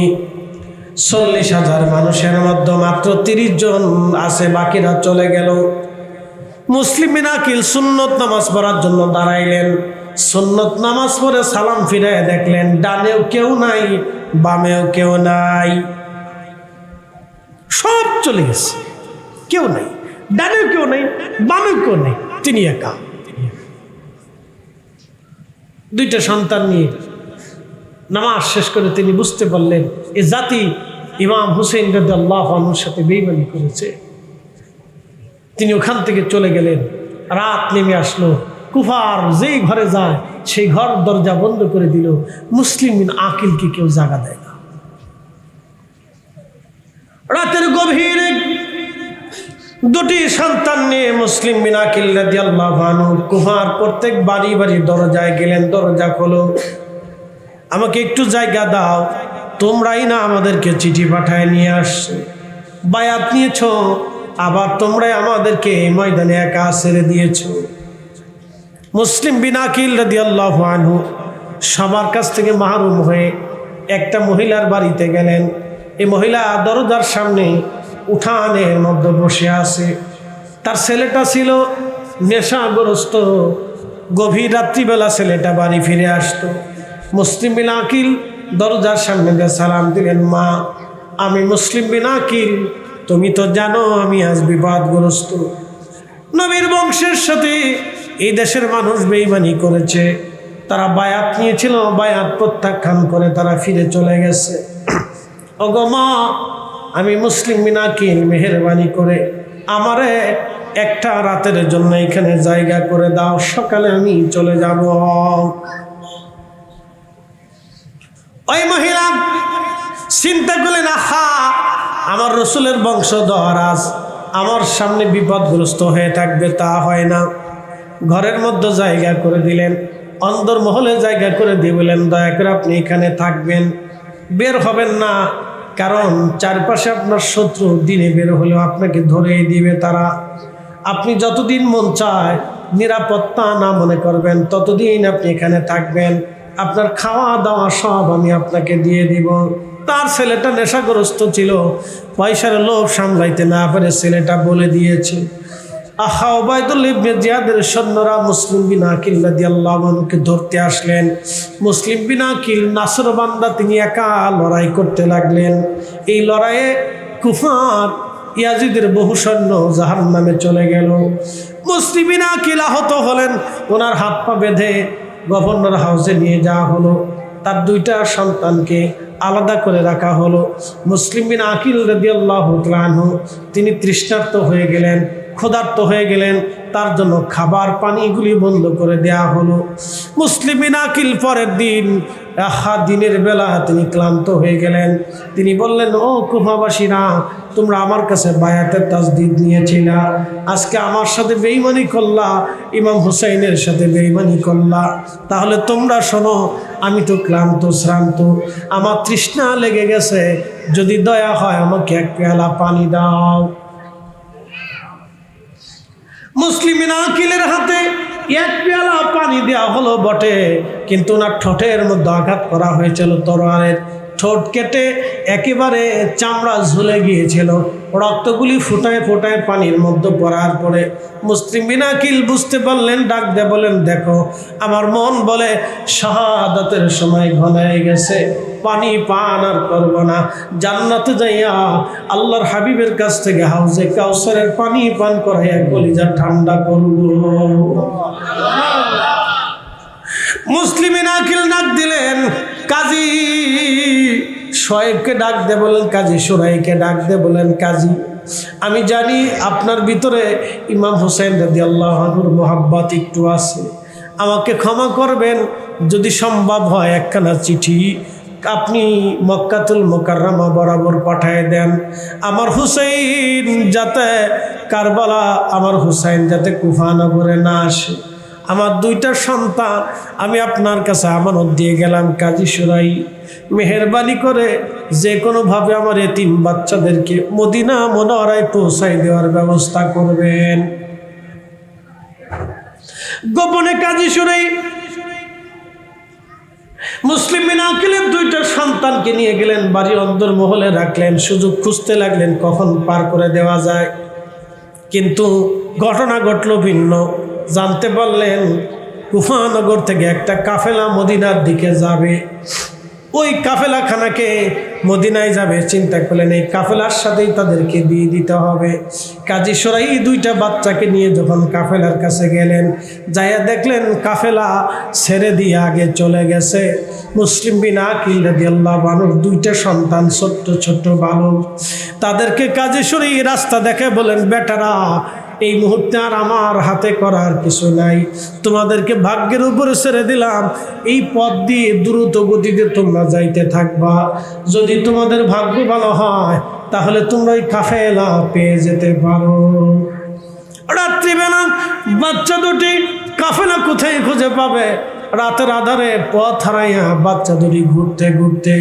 40,000 মানুষের মধ্যে মাত্র 30 জন আছে, বাকিরা চলে গেল। মুসলিম বিন আকিল সুন্নত নামাজ পড়ার জন্য দাঁড়াইলেন। সুন্নত নামাজ পড়ে সালাম ফিরায় দেখলেন ডানেও কেউ নাই, বামেও কেউ নাই, সব চলে গেছে, কেউ নাই, ডানেও কেউ নাই, বামেও কেউ নাই, তিনি একা। 2টা সন্তান নিয়ে নামাজ শেষ করে তিনি বুঝতে পারলেন এ জাতি ইমাম হুসেইন রাদিয়াল্লাহু আনহুর সাথে বেঈমানি করেছে। তিনি ওখান থেকে চলে গেলেন। রাত নেমে আসলো। কুফার যেই ঘরে যায় সেই ঘর দরজা বন্ধ করে দিল। মুসলিম বিন আকিলকে কেউ জাগা দেয় না। রাতের গভীরে 2টি সন্তান নিয়ে মুসলিম বিন আকিল রাদিয়াল্লাহু আনহু কুফার প্রত্যেক বাড়ি বাড়ি দরজায় গেলেন, দরজা খোলো, আমাকে একটু জায়গা দাও, তোমরাই না আমাদেরকে চিঠি পাঠায় নিয়ে আসছো, বায়াত নিয়েছ, আবার তোমরাই আমাদেরকে এই ময়দানে একা ছেড়ে দিয়েছ। মুসলিম বিন আকিল রাদিয়াল্লাহু আনহু সবার কাছ থেকে মাহরুম হয়ে একটা মহিলার বাড়িতে গেলেন। এই মহিলা দরজার সামনে উঠানের মধ্যে বসে আছে। তার ছেলেটা ছিল নেশাগ্রস্ত। গভীর রাত্রিবেলা ছেলেটা বাড়ি ফিরে আসতো। মুসলিম বিন আকিল দরজার সামনে দিয়ে সালাম দিলেন, মা, আমি মুসলিম বিন আকিল, তুমি তো জানো আমি আজ বিপদগ্রস্ত। নবীর বংশের সাথে এই দেশের মানুষ বেঈমানি করেছে, তারা বায়াত নিয়েছিল, বায়াত প্রত্যাখ্যান করে তারা ফিরে চলে গেছে। ওগো মা, আমি মুসলিম বিন আকিল, মেহেরবানি করে আমারে একটা রাতের জন্য এখানে জায়গা করে দাও, সকালে আমি চলে যাব। ওই মহিলা চিন্তা করলেন, আহা, আমার রসুলের বংশধর আজ আমার সামনে বিপদগ্রস্ত হয়ে থাকবে, তা হয় না। ঘরের মধ্যে জায়গা করে দিলেন, অন্দর মহলে জায়গা করে দিয়ে বললেন, দয়া করে আপনি এখানে থাকবেন, বের হবেন না, কারণ চারপাশে আপনার শত্রু দিনে বের হলেও আপনাকে ধরেই দিবে তারা। আপনি যতদিন মন চায় নিরাপত্তা না মনে করবেন ততদিন আপনি এখানে থাকবেন, আপনার খাওয়া দাওয়া সব আমি আপনাকে দিয়ে দিব। তার ছেলেটা নেশাগ্রস্ত ছিল, পয়সার লোভ সামলাইতে না পারে ছেলেটা বলে দিয়েছে। উবাইদুল্লাহ ইবনে জিয়াদের সৈন্যরা মুসলিম বিন আকিল রাদিয়াল্লাহু আনহুকে ধরতে আসলেন। মুসলিম বিন আকিল নাসরবান্দা তিনি একা লড়াই করতে লাগলেন। এই লড়াইয়ে কুফার ইয়াজিদের বহু সৈন্য জাহান্নামে চলে গেল। মুসলিম বিন আকিল আহত হলেন, ওনার হাত পা বেঁধে গভর্নর হাউসে নিয়ে যাওয়া হলো। তার দুইটা সন্তানকে আলাদা করে রাখা হলো। মুসলিম বিন আকিল রাদিয়াল্লাহু তাআলা আনহু তিনি তৃষ্ণার্ত হয়ে গেলেন, ক্ষুধার্ত হয়ে গেলেন, তার জন্য খাবার পানিগুলি বন্ধ করে দেয়া হলো। মুসলিম বিন আকিল পরের দিন দিনের বেলা তিনি ক্লান্ত হয়ে গেলেন। তিনি বললেন, ও কুফাবাসীরা, তোমরা আমার কাছে বায়াতের তাসদিদ নিয়েছিলা, আজকে আমার সাথে বেঈমানি করলা, ইমাম হুসাইনের সাথে বেঈমানি করলা। তাহলে তোমরা শোনো, আমি তো ক্লান্ত শ্রান্ত, আমার তৃষ্ণা লেগে গেছে, যদি দয়া হয় আমাকে এক পেয়ালা পানি দাও। মুসলিম বিন আকিলের হাতে এক পেয়ালা পানি দেওয়া হলো বটে, কিন্তু ওনার ঠোঁটের মধ্যে আঘাত করা হয়েছিল তরোয়ারের। ঠোঁট কেটে একেবারে চামড়া ঝুলে গিয়েছিল, রক্তগুলি ফোটায় ফোটায় পানির মধ্যে পড়ার পরে মুসলিম বিন আকিল বুঝতে পারলেন, ডাক দিয়ে বলেন, দেখো আমার মন বলে শাহাদাতের সময় ঘনায় গেছে, পানি পান আর করব না, জান্নাতে যাইয়া আল্লাহর হাবিবের কাছ থেকে হাউজে কাউসারের পানি পান করাইয়া কলিজা ঠান্ডা করব। মুসলিম বিন আকিল ডাক দিলেন, কাজী শোয়েবকে ডাক দে বলেন, কাজী সুরাইকে ডাক দে বলেন, কাজী আমি জানি আপনার ভিতরে ইমাম হুসাইন রাদিয়াল্লাহু আনহুর মোহাব্বত একটু আছে, আমাকে ক্ষমা করবেন, যদি সম্ভব হয় একখানা চিঠি আপনি মক্কাতুল মুকাররমা বরাবর পাঠিয়ে দেন, আমার হুসাইন যাতে কারবালা, আমার হুসাইন যাতে কুফা নগরে না আসে। আমার দুইটা সন্তান আমি আপনার কাছে আমানত দিয়ে গেলাম, কাজী সুরাই মেহেরবানি করে যে কোনোভাবে আমার এতিম বাচ্চাদেরকে মদিনা মুনাওয়ারায় পৌঁছাই দেওয়ার ব্যবস্থা করবেন। গোপনে কাজী সুরাই মুসলিম বিন আকিলের দুইটা সন্তানকে নিয়ে গেলেন, বাড়ির অন্দর মহলে রাখলেন, সুযোগ খুঁজতে লাগলেন কখন পার করে দেওয়া যায়। কিন্তু ঘটনা ঘটল ভিন্ন। জানতে পারলেন কুফানগর থেকে একটা কাফেলা মদিনার দিকে যাবে। ওই কাফেলাখানাকে মদিনায় যাবে, চিন্তা করলেন এই কাফেলার সাথেই তাদেরকে দিয়ে দিতে হবে। কাজী সুরাই দুইটা বাচ্চাকে নিয়ে যখন কাফেলার কাছে গেলেন, যাইয়া দেখলেন কাফেলা ছেড়ে দিয়ে আগে চলে গেছে। মুসলিম বিন আকিল রাদিয়াল্লাহু আনহুর দুইটা সন্তান ছোট্ট ছোট্ট বালক, তাদেরকে কাজী সুরাই রাস্তা দেখে বলেন, বেটারা এই মুহূর্তে আর আমার হাতে করার কিছু নাই, তোমাদেরকে ভাগ্যের উপরে ছেড়ে দিলাম, এই পথ দিয়ে দ্রুত গতিতে তোমরা যাইতে থাকবা, যদি তোমাদের ভাগ্য ভালো হয় তাহলে তোমরা ওই কাফেলা পেয়ে যেতে পারো। রাত্রিবেলা বাচ্চা দুটি কাফেলা কোথায় খুঁজে পাবে? রাতের আধারে পথ হারাইয়া বাচ্চা দুটি ঘুরতে ঘুরতে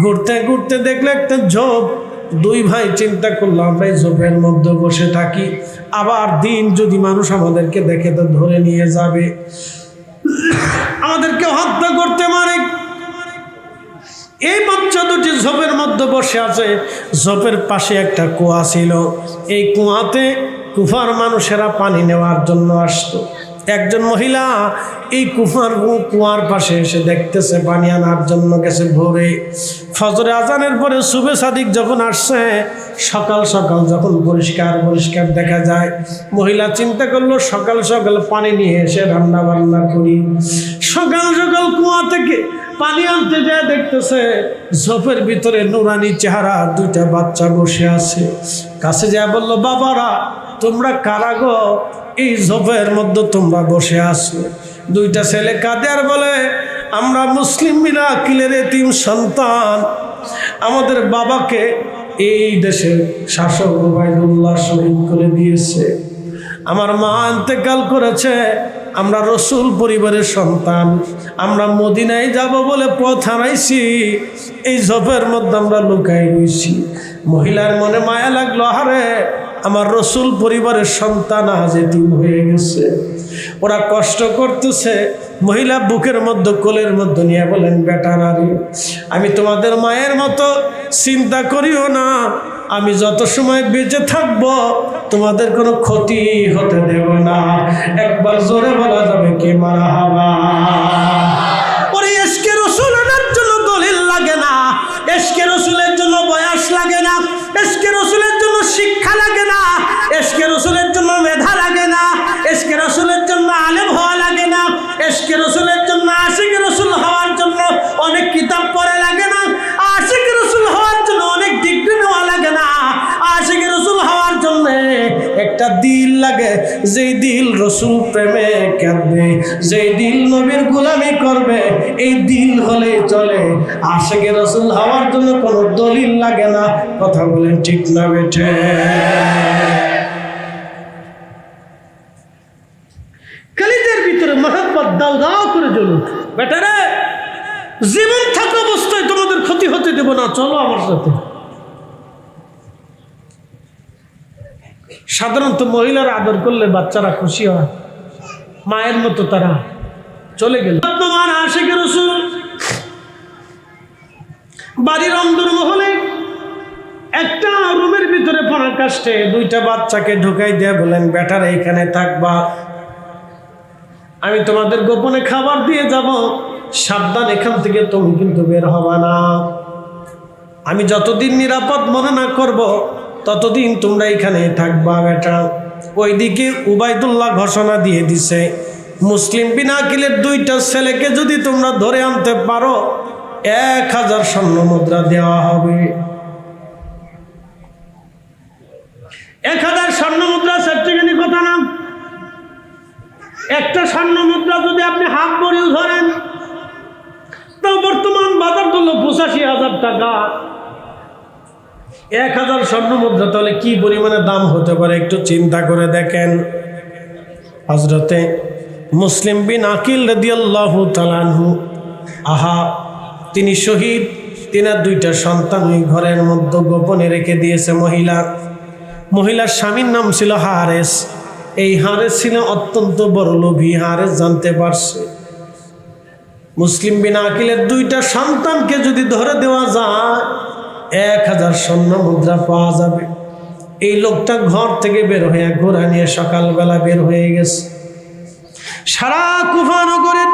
ঘুরতে ঘুরতে দেখলে একটা ঝোপ। দুই ভাই চিন্তা করলো, আমরা এই ঝোপের মধ্যে বসে থাকি, আবার দিন যদি মানুষ আমাদেরকে দেখে তো ধরে নিয়ে যাবে, আমাদেরকে হত্যা করতে পারে। এই বাচ্চা দুটি ঝোপের মধ্যে বসে আছে। ঝোপের পাশে একটা কুয়া ছিল, এই কুয়াতে কুফার মানুষেরা পানি নেওয়ার জন্য আসতো। একজন মহিলা এই কুয়ার পাশে এসে দেখতেছে পানি আনার জন্য গেছে ভোরে। ফজরে আজানের পরে সুবে সাদিক যখন আসছে, সকাল সকাল যখন পরিষ্কার পরিষ্কার দেখা যায়, মহিলা চিন্তা করলো সকাল সকাল পানি নিয়ে এসে রান্না বান্না করি। সকাল সকাল কুয়া থেকে পানি আনতে যায়, দেখতেছে ঝোপের ভিতরে নুরানি চেহারা দুইটা বাচ্চা বসে আছে। কাছে যায় বলল, বাবারা তোমরা কারা গো? এই ঝোপের মধ্যে তোমরা বসে আছো। দুইটা ছেলে কাঁদে আর বলে, আমরা মুসলিম বিন আকিলের এতিম সন্তান, আমাদের বাবাকে এই দেশের শাসক উবাইদুল্লাহ শহীদ করে দিয়েছে, আমার মা ইন্তেকাল করেছে, আমরা রসুল পরিবারের সন্তান, আমরা মদিনায় যাব বলে পথ হারাইছি, এই ঝোপের মধ্যে আমরা লুকাই রয়েছি। মহিলার মনে মায়া লাগলো, আরে আমার রসুল পরিবারের সন্তান আজ এতিম হয়ে গেছে, ওরা কষ্ট করতেছে। মহিলা বুকের মধ্যে কোলের মধ্যে নিয়ে বলেন, বেটারা রে, আমি তোমাদের মায়ের মতো, চিন্তা করিও না, আমি যত সময় বেঁচে থাকব তোমাদের কোনো ক্ষতি হতে দেব না। একবার জোরে বলা যাবে কি মারহাবা। ওরে ইশকে রাসূলের জন্য দলিল লাগে না, ইশকে রাসূলের জন্য বয়স লাগে না, ইশকে রাসূলের জন্য শিক্ষা লাগে না, ইশকে রাসূলের জন্য মেধা লাগে না, ইশকে রাসূলের জন্য আলেম হওয়া লাগে না, ইশকে রাসূলের জন্য আশিক রাসূল হওয়ার জন্য অনেক কিতাব পড়া লাগে না, আশিক রাসূল হওয়ার জন্য অনেক ডিগ্রি নেওয়া লাগে না। আশিক রাসূল হওয়ার জন্য একটা দিল লাগে, যেই দিল রসুল প্রেমে কাঁদবে, যেই দিল নবীর গোলামি করবে, এই দিল হলে চলে। আশিক রাসূল হওয়ার জন্য কোনো দলিল লাগে না। কথা বলেন ঠিক না বেঠে? কালিদের ভিতরে মহব্বত দাও দাও করে জ্বলুক। বেটারে, জীবন থাকা অবস্থায় তোমাদের ক্ষতি হতে দেব না, চলো আমার সাথে। সাধারণত মহিলারা আদর করলে বাচ্চারা খুশি হয়, মায়ের মতো তারা চলে গেল। তোমার আশিক রাসূল বাড়ির অন্দরমহলে একটা রুমের ভিতরে পড়া কাষ্টে দুইটা বাচ্চাকে ঢুকাই দিয়ে বলেন, বেটারা এখানে থাকবা, আমি তোমাদের গোপনে খাবার দিয়ে যাব, সাবধান, এখান থেকে তুমি কিন্তু বের হবা না। আমি যতদিন নিরাপদ মনে না করব ততদিন তোমরা এখানে থাকবা বেটা। ওইদিকে উবাইদুল্লাহ ঘোষণা দিয়ে দিছে, মুসলিম বিন আকিলের দুইটা ছেলেকে যদি তোমরা ধরে আনতে পারো 1000 স্বর্ণ মুদ্রা দেওয়া হবে। 1000 স্বর্ণ মুদ্রা সেট্টিখানি কথা না। একটা স্বর্ণ মুদ্রা যদি আপনি হাফ ভরিও ধরেন, তো বর্তমান বাজার মূল্য 85,000 টাকা। 1000 স্বর্ণ মুদ্রা তাহলে কি পরিমাণে দাম হতে পারে একটু চিন্তা করে দেখেন। হযরতে মুসলিম বিন আকিল রাদিয়াল্লাহু তাআলা আনহু, আহা, তিনি শহীদ, তিনার দুইটা সন্তান ওই ঘরের মধ্যে গোপনে রেখে দিয়েছে মহিলার স্বামীর নাম ছিল হারেস। এই হারেস ছিল অত্যন্ত বড় লোভী। হারেস জানতে পারছে মুসলিম বিন আকিলের দুইটা সন্তানকে যদি ধরে দেওয়া যায় 1000 স্বর্ণ মুদ্রা পাওয়া যাবে। এই লোকটা ঘর থেকে বের হয়ে ঘোড়া নিয়ে সকালবেলা বের হয়ে গেছে। সারা কুফা নগরের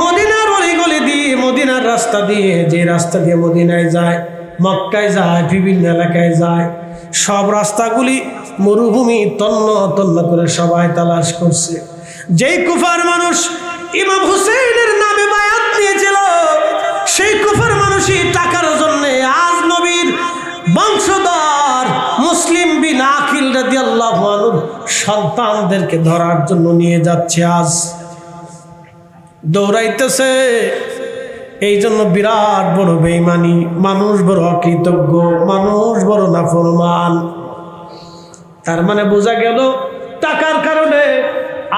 মদিনার অলিগলি দিয়ে, মদিনার রাস্তা দিয়ে, যে রাস্তা দিয়ে মদিনায় যায়, মক্কায় যায়, বিভিন্ন এলাকায় যায়, সব রাস্তাগুলি মরুভূমি, তন্ন তন্ন করে সবাই তালাশ করছে। যেই কুফার মানুষ ইমাম হুসেইনের নামে বায়াত নিয়েছিল, সেই কুফার মানুষই টাকার জন্য আজ নবীর বংশধর মুসলিম বিন আকিল রাদিয়াল্লাহু আনহু সন্তানদেরকে ধরার জন্য নিয়ে যাচ্ছে, আজ দৌড়াইতেছে। এই জন্য বিরাট বড় বেঈমানি, মানুষ বড় অকৃতজ্ঞ, মানুষ বড় নাফরমান। তার মানে বোঝা গেল টাকার কারণে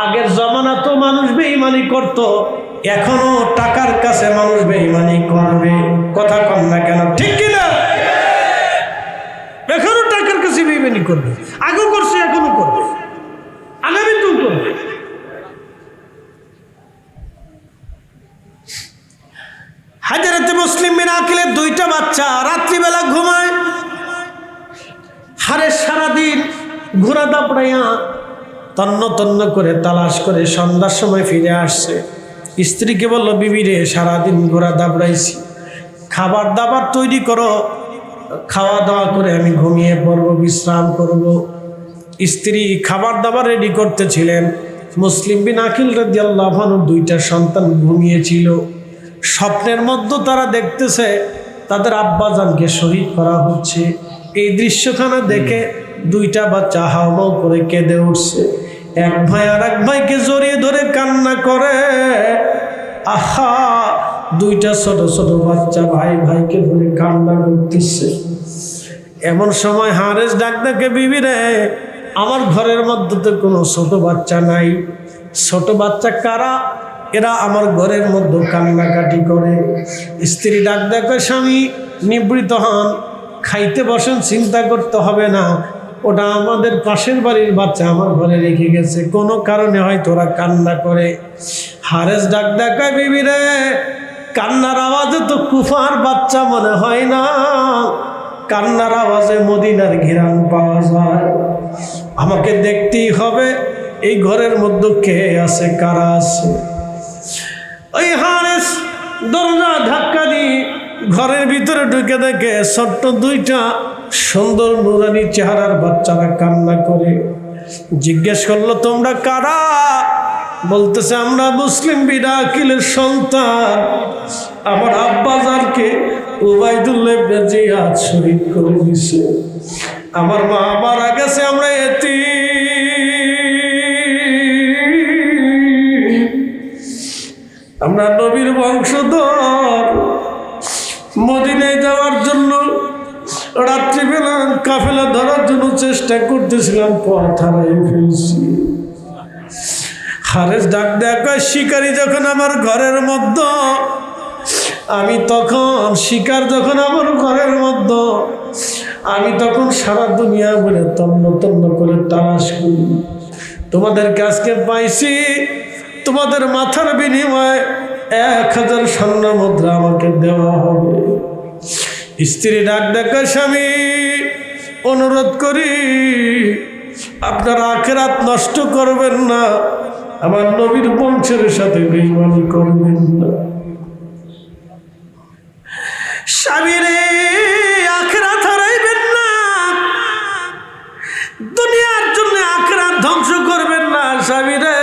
আগের জমানা তো মানুষ বেঈমানি করত, এখনো টাকার কাছে মানুষ বেঈমানি করবে। কথা কম না কেন, ঠিক কিনা? এখনো টাকার কাছে বেঈমানি করবে, আগেও করছে, এখনো করবে, আগামী তো করবে। হযরত মুসলিম বিন আকিলের দুইটা বাচ্চা রাত্রিবেলা ঘুমায়। হারেস সারাদিন ঘোড়া দাপড়াইয়া তন্ন তন্ন করে তালাশ করে সন্ধ্যার সময় ফিরে আসছে। স্ত্রীকে বলল, বিবি রে, সারাদিন ঘোড়া দাপড়াইছি, খাবার দাবার তৈরি করো, খাওয়া দাওয়া করে আমি ঘুমিয়ে পড়বো, বিশ্রাম করব। স্ত্রী খাবার দাবার রেডি করতেছিলেন। মুসলিম বিন আকিল রাদিয়াল্লাহু আনহু দুইটা সন্তান ঘুমিয়েছিল। স্বপ্নের মধ্যে তারা দেখতেছে তাদের আব্বাজানকে শহীদ করা হচ্ছে। এই দৃশ্যখানা দেখে দুইটা বাচ্চা হাওমাও করে কেঁদে উঠছে। এক ভাই আর এক ভাইকে জড়িয়ে ধরে কান্না করে। আহা, দুইটা ছোট ছোট বাচ্চা ভাই ভাইকে ধরে কান্না করতেছে। এমন সময় হারেস ডাক ডাকে, বিবি রে, আমার ঘরের মধ্যে তো কোনো ছোট বাচ্চা নাই, ছোট বাচ্চা কারা? এরা আমার ঘরের মধ্যে কান্নাকাটি করে। স্ত্রী ডাক দেখে, স্বামী নিবৃত হন, খাইতে বসেন, চিন্তা করতে হবে না, ওটা আমাদের পাশের বাড়ির বাচ্চা আমার ঘরে রেখে গেছে, কোনো কারণে হয়তো ওরা কান্না করে। হারেস ডাক দেখায়, বিবি রে, কান্নার আওয়াজে তো কুফার বাচ্চা মনে হয় না, কান্নার আওয়াজে মদিনার ঘিরান পাওয়া যায়। আমাকে দেখতেই হবে এই ঘরের মধ্যে কে আছে, কারা আছে। ওই হারেস দরজা ধাক্কা দিয়ে ঘরের ভিতরে ঢুকে দেখে ছোট্ট দুইটা সুন্দর নুরানি চেহারার বাচ্চারা কান্না করে। জিজ্ঞেস করলো, তোমরা কারা? বলতেছে, আমরা মুসলিম বিনা আকিলের সন্তান, আমার আব্বাজানকে উবাইদুল্লাহ ইবনে জিয়াদ শহীদ করে দিছে, আমার মা মারা গেছে, আমরা এতিম, আমরা নবীর বংশধর। মদিনায় যাওয়ার জন্য রাত্রিবেলা কাফেলা ধরার জন্য চেষ্টা করতেছিলাম, পথ হারিয়ে ফেলছি। হারেস ডাক দেখা, শিকারী যখন আমার ঘরের মধ্যে, আমি তখন শিকার যখন আমার ঘরের মধ্যে, আমি তখন সারা দুনিয়া বলে তন্ন তন্ন করে তালাশ করি। তোমাদের কাছকে পাইছি, তোমাদের মাথার বিনিময়ে 1000 স্বর্ণ মুদ্রা আমাকে দেওয়া হবে। স্ত্রী ডাক দেখা, স্বামী অনুরোধ করি আপনার আখিরাত নষ্ট করবেন না, আমার নবীর বংশের সাথে বেঈমানি করবেন না। স্বামী রে, আখিরাত হারাইবেন না, দুনিয়ার জন্য আখিরাত ধ্বংস করবেন না। স্বামী রে,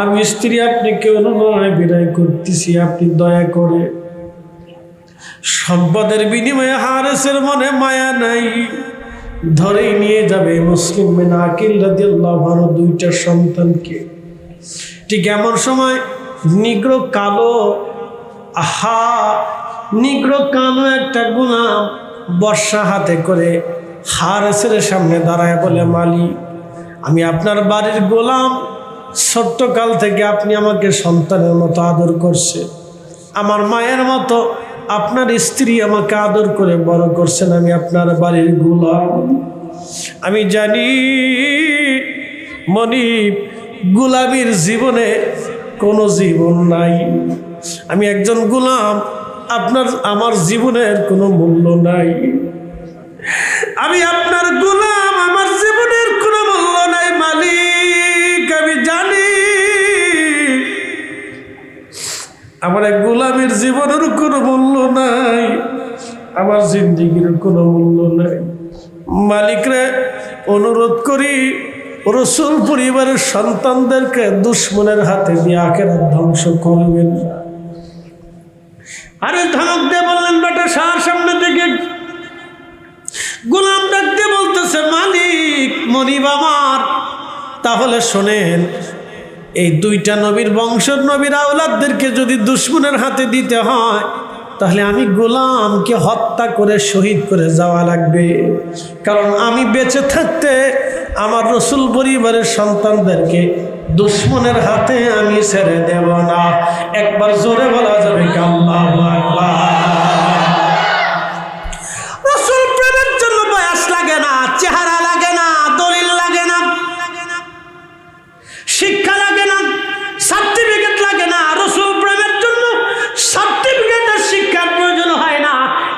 আমি স্ত্রী আপনি কেউ নয়, বিদায় করতেছি, আপনি দয়া করে। সম্পদের বিনিময়ে হারেসের মনে মায়া নাই, ধরেই নিয়ে যাবে মুসলিম বিন আকিল রাদিয়াল্লাহু আনহু দুইটা সন্তানকে। ঠিক এমন সময় নিগ্রো কালো, নিগ্রো কালো একটা গোলাম বর্ষা হাতে করে হারেসের সামনে দাঁড়ায় বলে, মালিক, আমি আপনার বাড়ির গোলাম, ছোট্টকাল থেকে আপনি আমাকে সন্তানের মতো আদর করছে, আমার মায়ের মতো আপনার স্ত্রী আমাকে আদর করে বড় করছেন, আমি আপনার বাড়ির গোলাম। আমি জানি মনিব, গোলামীর জীবনে কোনো জীবন নাই, আমি একজন গোলাম, আমার জীবনের কোনো মূল্য নাই, আমি আপনার গোলাম, আমার জীবনের কোনো মূল্য নাই মালিক, আমি জানি আমার এক গোলামের জীবনের কোনো মূল্য নাই, আমার জিন্দিগির কোনো মূল্য নাই। মালিকরে অনুরোধ করি, রসুল পরিবারের সন্তানদেরকে দুশ্মনের হাতে দিয়ে আখিরাত ধ্বংস করবেন না। আরে ধমক দিয়ে বললেন, বেটা সার সামনে থেকে। গোলাম ডাকতে বলতেছে, মালিক, মনিব আমার, তাহলে শোনেন, এই দুইটা নবীর বংশের নবীর আওলাদদেরকে যদি দুশ্মনের হাতে দিতে হয়, তাহলে আমি গোলামকে হত্যা করে শহীদ করে যাওয়া লাগবে, কারণ আমি বেঁচে থাকতে আমার রসুল পরিবারের সন্তানদেরকে দুশ্মনের হাতে আমি ছেড়ে দেব না। একবার জোরে বলা যাবে কি আল্লাহু আকবার। রসুল প্রেমের জন্য বয়স লাগে না, চেহারা লাগে না, দলিল লাগে না, শিক্ষা লাগে না, সার্টিফিকেট লাগে না। রসুল প্রেমের জন্য সার্টিফিকেট আর শিক্ষার প্রয়োজন হয় না।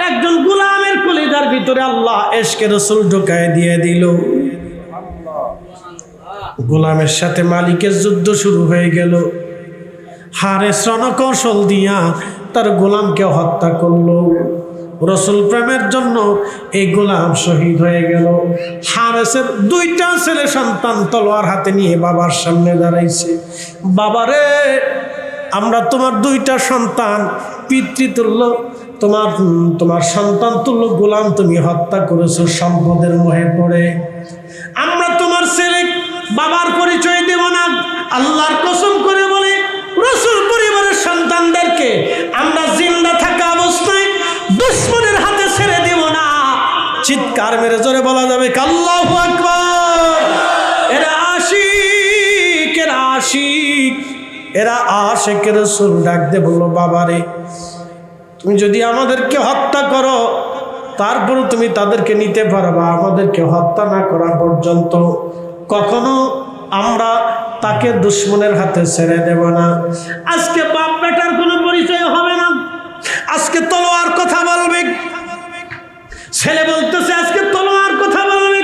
একজন গোলামের কলিজার ভিতরে আল্লাহ এশকে রসুল ঢুকায় দিয়ে দিল। গোলামের সাথে মালিকের যুদ্ধ শুরু হয়ে গেল। হারেস রণকৌশল দিয়া তার গোলামকে হত্যা করলো। রসুল প্রেমের জন্য এই গোলাম শহীদ হয়ে গেল। হারেসের দুইটা ছেলে সন্তান তলোয়ার হাতে নিয়ে বাবার সামনে দাঁড়াইছে। বাবারে, আমরা তোমার দুইটা সন্তান, পিতৃতুল্য, তোমার সন্তান তুল্য গোলাম তুমি হত্যা করেছো সম্পদের মোহে পড়ে। আমরা তোমার ছেলে বাবার পরিচয় দেব না, আল্লাহর কসম করে বলে রসুল পরিবারের সন্তানদেরকে আমরা জিন্দা থাকা অবস্থায় দুশ্মনের হাতে ছেড়ে দেব না। চিৎকার মেরে জোরে বলা যাবে আল্লাহু আকবার। এরা আশিক আশিক, এরা আশিক রাসূল ডাক দিয়ে বলল, বাবারে তুমি যদি আমাদেরকে হত্যা করো তারপর তুমি তাদেরকে নিতে পারবা, আমাদেরকে হত্যা না করা পর্যন্ত কখনো আমরা তাকে দুশমনের হাতে ছেড়ে দেব না। আজকে বাপ বেটার কোনো পরিচয় হবে না, আজকে তলোয়ার কথা বলবে। ছেলে বলতেছে আজকে তলোয়ার কথা বলবে,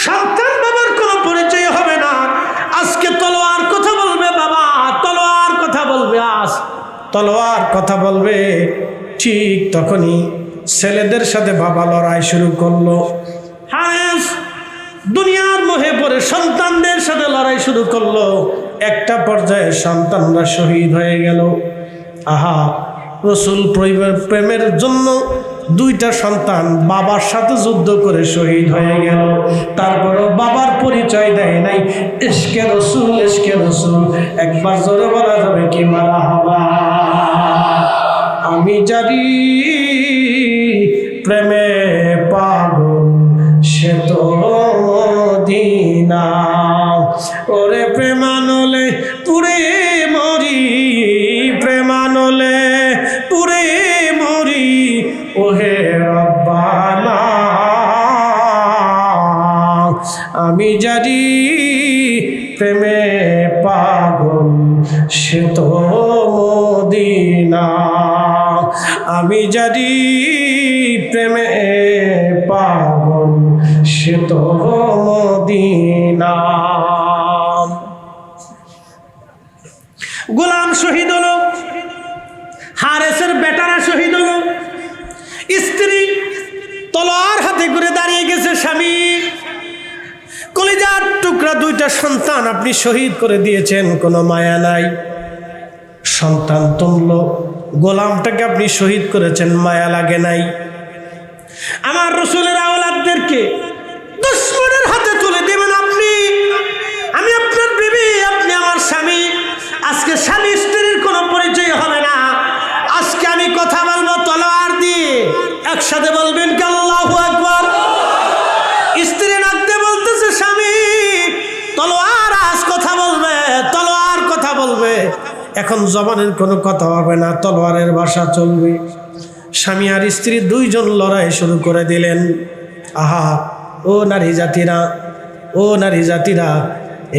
সন্তান বাবার কোনো পরিচয় হবে না, আজকে তলোয়ার কথা বলবে। বাবা তলোয়ার কথা বলবে, আজ তলোয়ার কথা বলবে। ঠিক তখনই ছেলেদের সাথে বাবা লড়াই শুরু করলো। হারেস দুনিয়ার মোহে পড়ে সন্তানদের সাথে লড়াই শুরু করলো। একটা পর্যায়ে সন্তানরা শহীদ হয়ে গেল। আহা, রাসূল প্রেমের জন্য দুইটা সন্তান বাবার সাথে যুদ্ধ করে শহীদ হয়ে গেল, তারপরও বাবার পরিচয় দেয় নাই। ইশকে রাসূল, ইশকে রাসূল। একবার জোরে বলা যাবে কি মারহাবা। আমি জানি প্রেমে পাগল সে তো মদিনা, ওরে প্রেমানলে পুরে মরি, প্রেমানলে পুরে মরি, ওহে রব্বানা। আমি জানি প্রেমে পাগল সে তো মদিনা, আমি জানি প্রেমে পাগল সে তো মদিনা। গোলাম শহীদ হলো, হারেসের বেটারা শহীদ হলো, স্ত্রী তলোয়ার হাতে করে দাঁড়িয়ে গেছে। স্বামী কলিজার টুকরা দুইটা সন্তান আপনি শহীদ করে দিয়েছেন, কোনো মায়া নাই। সন্তান তুল্য গোলামটাকে আপনি শহীদ করেছেন, মায়া লাগে নাই। আমার রাসূলের আওলাদদেরকে দুশমনের হাতে তুলে দেবেন আপনি। আমি আপনার বিবি, আপনি আমার স্বামী। আজকে স্বামী স্ত্রীর কোনো পরিচয় হবে না। আজকে আমি কথা বলবো তলোয়ার দিয়ে, একসাথে বলবেন কি আল্লাহু আকবার। স্ত্রী নাকতে বলতেছে স্বামী তলোয়ার আজ কথা বলবে, তলোয়ার কথা বলবে। এখন জবানের কোনো কথা হবে না, তলোয়ারের ভাষা চলবে। স্বামী আর স্ত্রী দুইজন লড়াই শুরু করে দিলেন। আহা, ও নারী জাতিরা, ও নারী জাতিরা,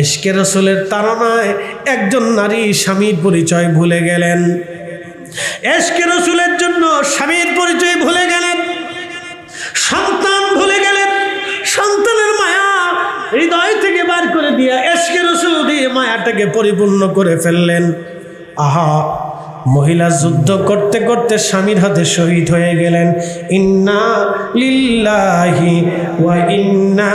ইশকে রাসূলের তাড়নায় একজন নারী স্বামীর পরিচয় ভুলে গেলেন। ইশকে রাসূলের জন্য স্বামীর পরিচয় ভুলে গেলেন, সন্তান ভুলে গেলেন। সন্তানের মায়া হৃদয় থেকে বার করে দিয়া ইশকে রাসূল দিয়ে মায়াটাকে পরিপূর্ণ করে ফেললেন। আহা, মহিলা যুদ্ধ করতে করতে স্বামীর হাতে শহীদ হয়ে গেলেন। ইন্না লিল্লাহি ওয়া ইন্না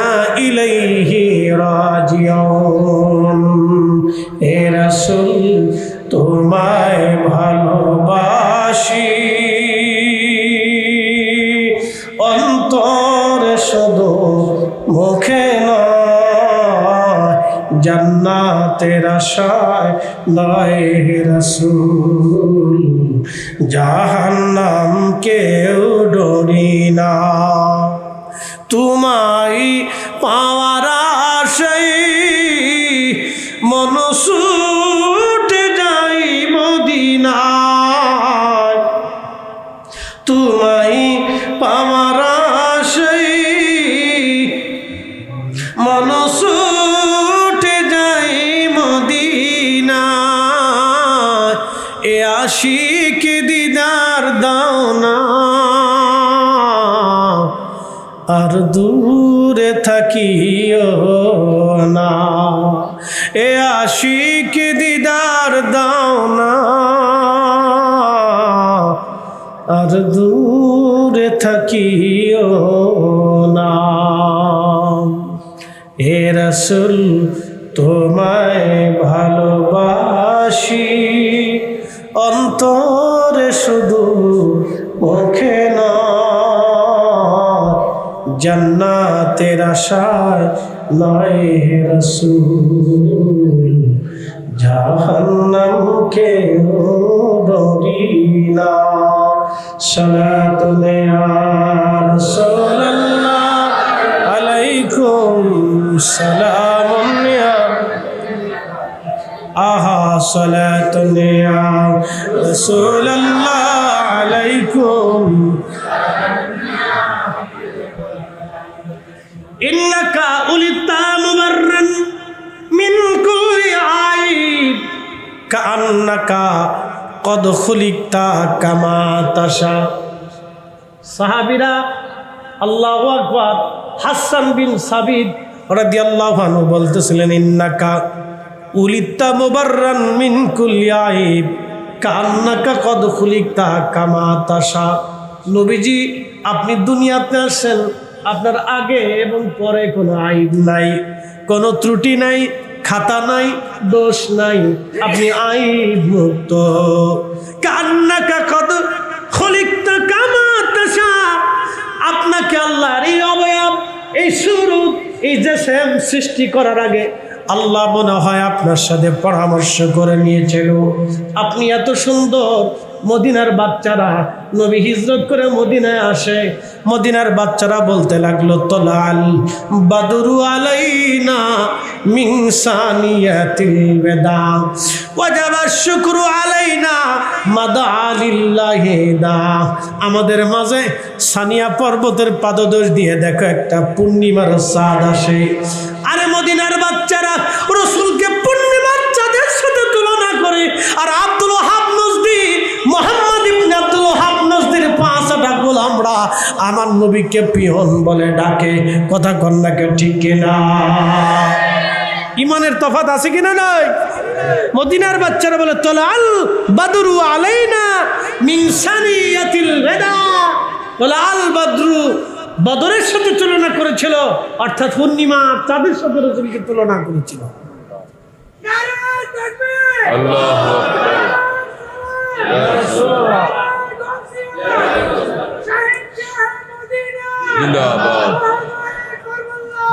ইলাইহি রাজিউন। এ রাসূল তোমায় ভালোবাসি, অন্তরে শুধু মুখে নয়, জান্নাতের আশায় নয় হে রাসূল, জাহান্নাম কেউ ডরি না। তোমায় পাওয়ার আশায় মন ছুটে যাই মদিনায়, তোমায় পাওয়ার আশায় মন ছুটে যাই মদিনায়। এ আশিক দিদার দাও না, আর দূরে থাকিও না। এ আশিক দিদার দাও না, আর দূরে থাকিও না। হে রাসূল তোমায় ভালোবাসি, অন্তরে শুধু মুখে নয়, জান্নাতের আশায় নয় হে রাসূল, জাহান্নাম কেউ ডরি না। সালাতুন ইয়া রাসূলুল্লাহ আলাইকুম সালামুন ইয়া। সালাতুন ইয়া রাসূলুল্লাহ আলাইকুম ইন্নাকা উলিতা মুবাররান মিন কুল্লি আইব কাআন্নাকা কদ খুলিকতা কামা তাশা। সাহাবীরা আল্লাহু আকবার, হাসান বিন সাবিত রাদিয়াল্লাহু আনহু বলতেছিলেন, ইন্নাকা উলিতা মুবাররান মিন কুল্লি আইব কাআন্নাকা কদ খুলিকতা কামা তাশা। নবীজি, আপনি দুনিয়াতে আসেন, আপনার আগে এবং পরে কোনো আইব নাই, কোনো ত্রুটি নাই, খাতা নাই, দোষ নাই, আপনি আইব মুক্ত। কান্নাকা কদ খলিকতা কামা তাশা, আপনাকে আল্লাহর এই অবয়ব, এই স্বরূপ, এই জিসম সৃষ্টি করার আগে আল্লাহ মনে হয় আপনার সাথে পরামর্শ করে নিয়েছিল। আপনি এত সুন্দর। মদিনার বাচ্চারা, নবী হিজরত করে মদিনায় আসে, মদিনার বাচ্চারা বলতে লাগলো, তলাল বাদরু আলাইনা মিন সানিয়াতিল ওয়াদা ওয়াজাবা শুকরু আলাইনা মাদা লিল্লাহি দা। আমাদের মাঝে সানিয়া পর্বতের পাদদেশ দিয়ে দেখো একটা পূর্ণিমার চাঁদ আসে। আরে মদিনার বাচ্চারা রাসূলকে পূর্ণিমার চাঁদের সাথে তুলনা করে, আর আব্দুল ওয়াহাব নজদি, মোহাম্মদ ইবনে আব্দুল ওয়াহাব নজদির পাঁচটা গোলামরা আমার নবীকে পিয়ন বলে ডাকে। কথা কন্যাকে ঠিক কিনা? ইমানের তফাৎ আছে কিনা? নাই। মদিনার বাচ্চারা বলে, তলাল বাদরু আলাইনা মিন সানিয়াতিল ওয়াদা। তলাল বাদরু, বদরের সাথে তুলনা করেছিল, অর্থাৎ পূর্ণিমা চাঁদের সাথে রাসূলকে তুলনা করেছিল। আল্লাহু আকবার। জিন্দাবাদ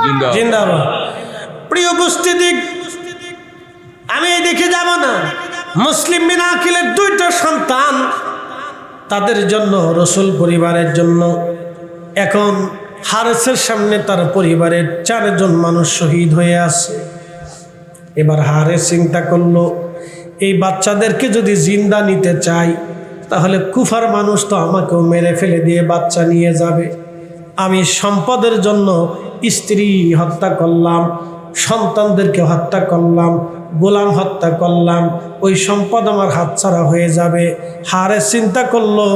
জিন্দাবাদ জিন্দাবাদ। প্রিয় উপস্থিতি, আমি দেখে যাব না, মুসলিম বিন আকিলের দুইটা সন্তান, তাদের জন্য, রসুল পরিবারের জন্য এখন হারেসের সামনে তার পরিবারের 4 জন মানুষ শহীদ হয়ে আছে। এবার হারেস চিন্তা করলো, এই বাচ্চাদেরকে যদি জিন্দা নিতে চাই, তাহলে কুফার মানুষ তো আমাকেও মেরে ফেলে দিয়ে বাচ্চা নিয়ে যাবে। আমি সম্পদের জন্য স্ত্রী হত্যা করলাম, সন্তানদেরকে হত্যা করলাম, গোলাম হত্যা করলাম, ওই সম্পদ আমার হাতছাড়া হয়ে যাবে। হারেস চিন্তা করলো,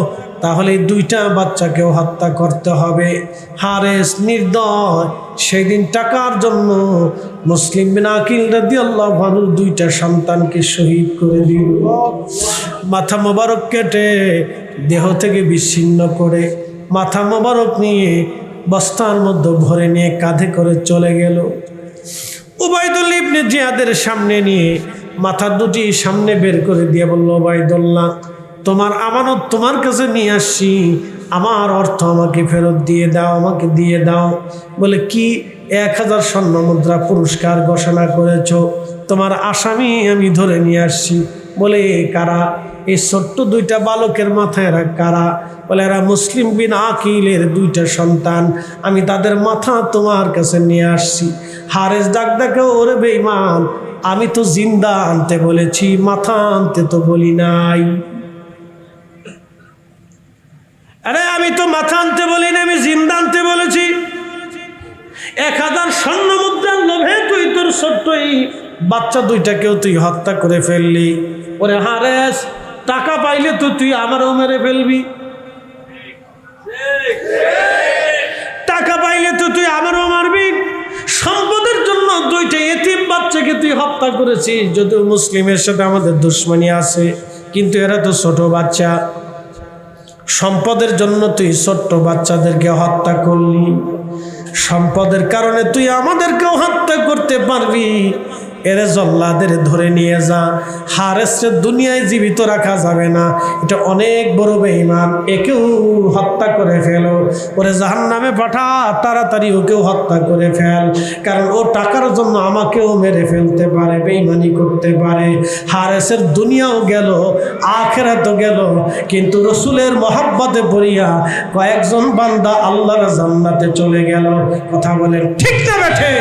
তাহলে 2টা বাচ্চাকেও হত্যা করতে হবে। হারেস নির্দয় সেদিন টাকার জন্য মুসলিম বিন আকিল রাদিয়াল্লাহু আনহু 2টা সন্তানকে শহীদ করে দিল। মাথা মোবারক কেটে দেহ থেকে বিচ্ছিন্ন করে মাথা মোবারক নিয়ে বস্তার মধ্যে ভরে নিয়ে কাঁধে করে চলে গেল। উবাইদুল্লাহ ইবনে জিয়াদের সামনে নিয়ে মাথা দুটি সামনে বের করে দিয়ে বলল, উবাইদুল্লাহ, তোমার আমানত তোমার কাছে নিয়ে আসছি, আমার অর্থ আমাকে ফেরত দিয়ে দাও, আমাকে দিয়ে দাও। বলে, কি? 1000 স্বর্ণ মুদ্রা পুরস্কার ঘোষণা করেছ, তোমার আসামি আমি ধরে নিয়ে আসছি। বলে, কারা? এই ছোট্ট 2টা বালকের মাথায় এরা কারা? বলে, এরা মুসলিম বিন আকিলের 2টা সন্তান, আমি তাদের মাথা তোমার কাছে নিয়ে আসছি। হারেস ডাক ডাকে, ওরে বেঈমান, আমি তো জিন্দা আনতে বলেছি, মাথা আনতে তো বলি নাই। আরে আমি তো মাথা আনতে বলি না, আমি জিন্দা আনতে বলেছি। 1000 স্বর্ণ মুদ্রার লোভে তুই তোর ছোট্টই বাচ্চা 2টাকেও তুই হত্যা করে ফেললি। ওরে হারেস, টাকা পাইলে তো তুই আমারও মেরে ফেলবি, টাকা পাইলে তো তুই আমারও মারবি। সম্পদের জন্য 2টা এতিম বাচ্চাকে তুই হত্যা করেছিস। যদিও মুসলিমের সাথে আমাদের দুশ্মনী আছে, কিন্তু এরা তো ছোট বাচ্চা। সম্পদের জন্য তুই ছোট্ট বাচ্চাদেরকে হত্যা করলি, সম্পদের কারণে তুই আমাদেরকেও হত্যা করতে পারবি। এরে জল্লাদের ধরে নিয়ে যা, হারেসের দুনিয়ায় জীবিত রাখা যাবে না, এটা অনেক বড় বেঈমান, একেও হত্যা করে ফেলো। ওরে জাহান্নামে পাঠা, তাড়াতাড়ি ওকেও হত্যা করে ফেল, কারণ ও টাকার জন্য আমাকেও মেরে ফেলতে পারে, বেঈমানি করতে পারে। হারেসের দুনিয়াও গেল, আখিরাতও গেল, কিন্তু রসুলের মহব্বতে পড়িয়া কয়েকজন বান্দা আল্লাহর জান্নাতে চলে গেল। কথা বলেন ঠিক না বেঠে?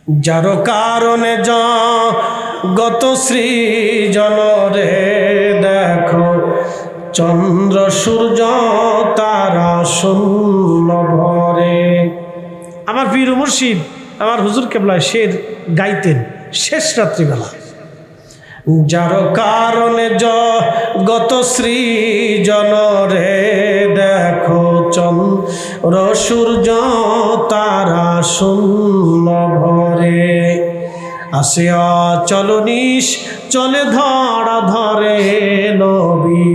যার কারণে গত সৃজন রে দেখো চন্দ্র সূর্য তারা শূন্য ভরে। আমার পীর মুর্শিদ আমার হুজুর কেবলা শের গাইতেন শেষ রাত্রিবেলা। যার কারণে গত সৃজন রে দেখো চন্দ্র সূর্য তারা শূন্য ভরে। আসিয়া চলনিস চলে ধরা ধরে নবী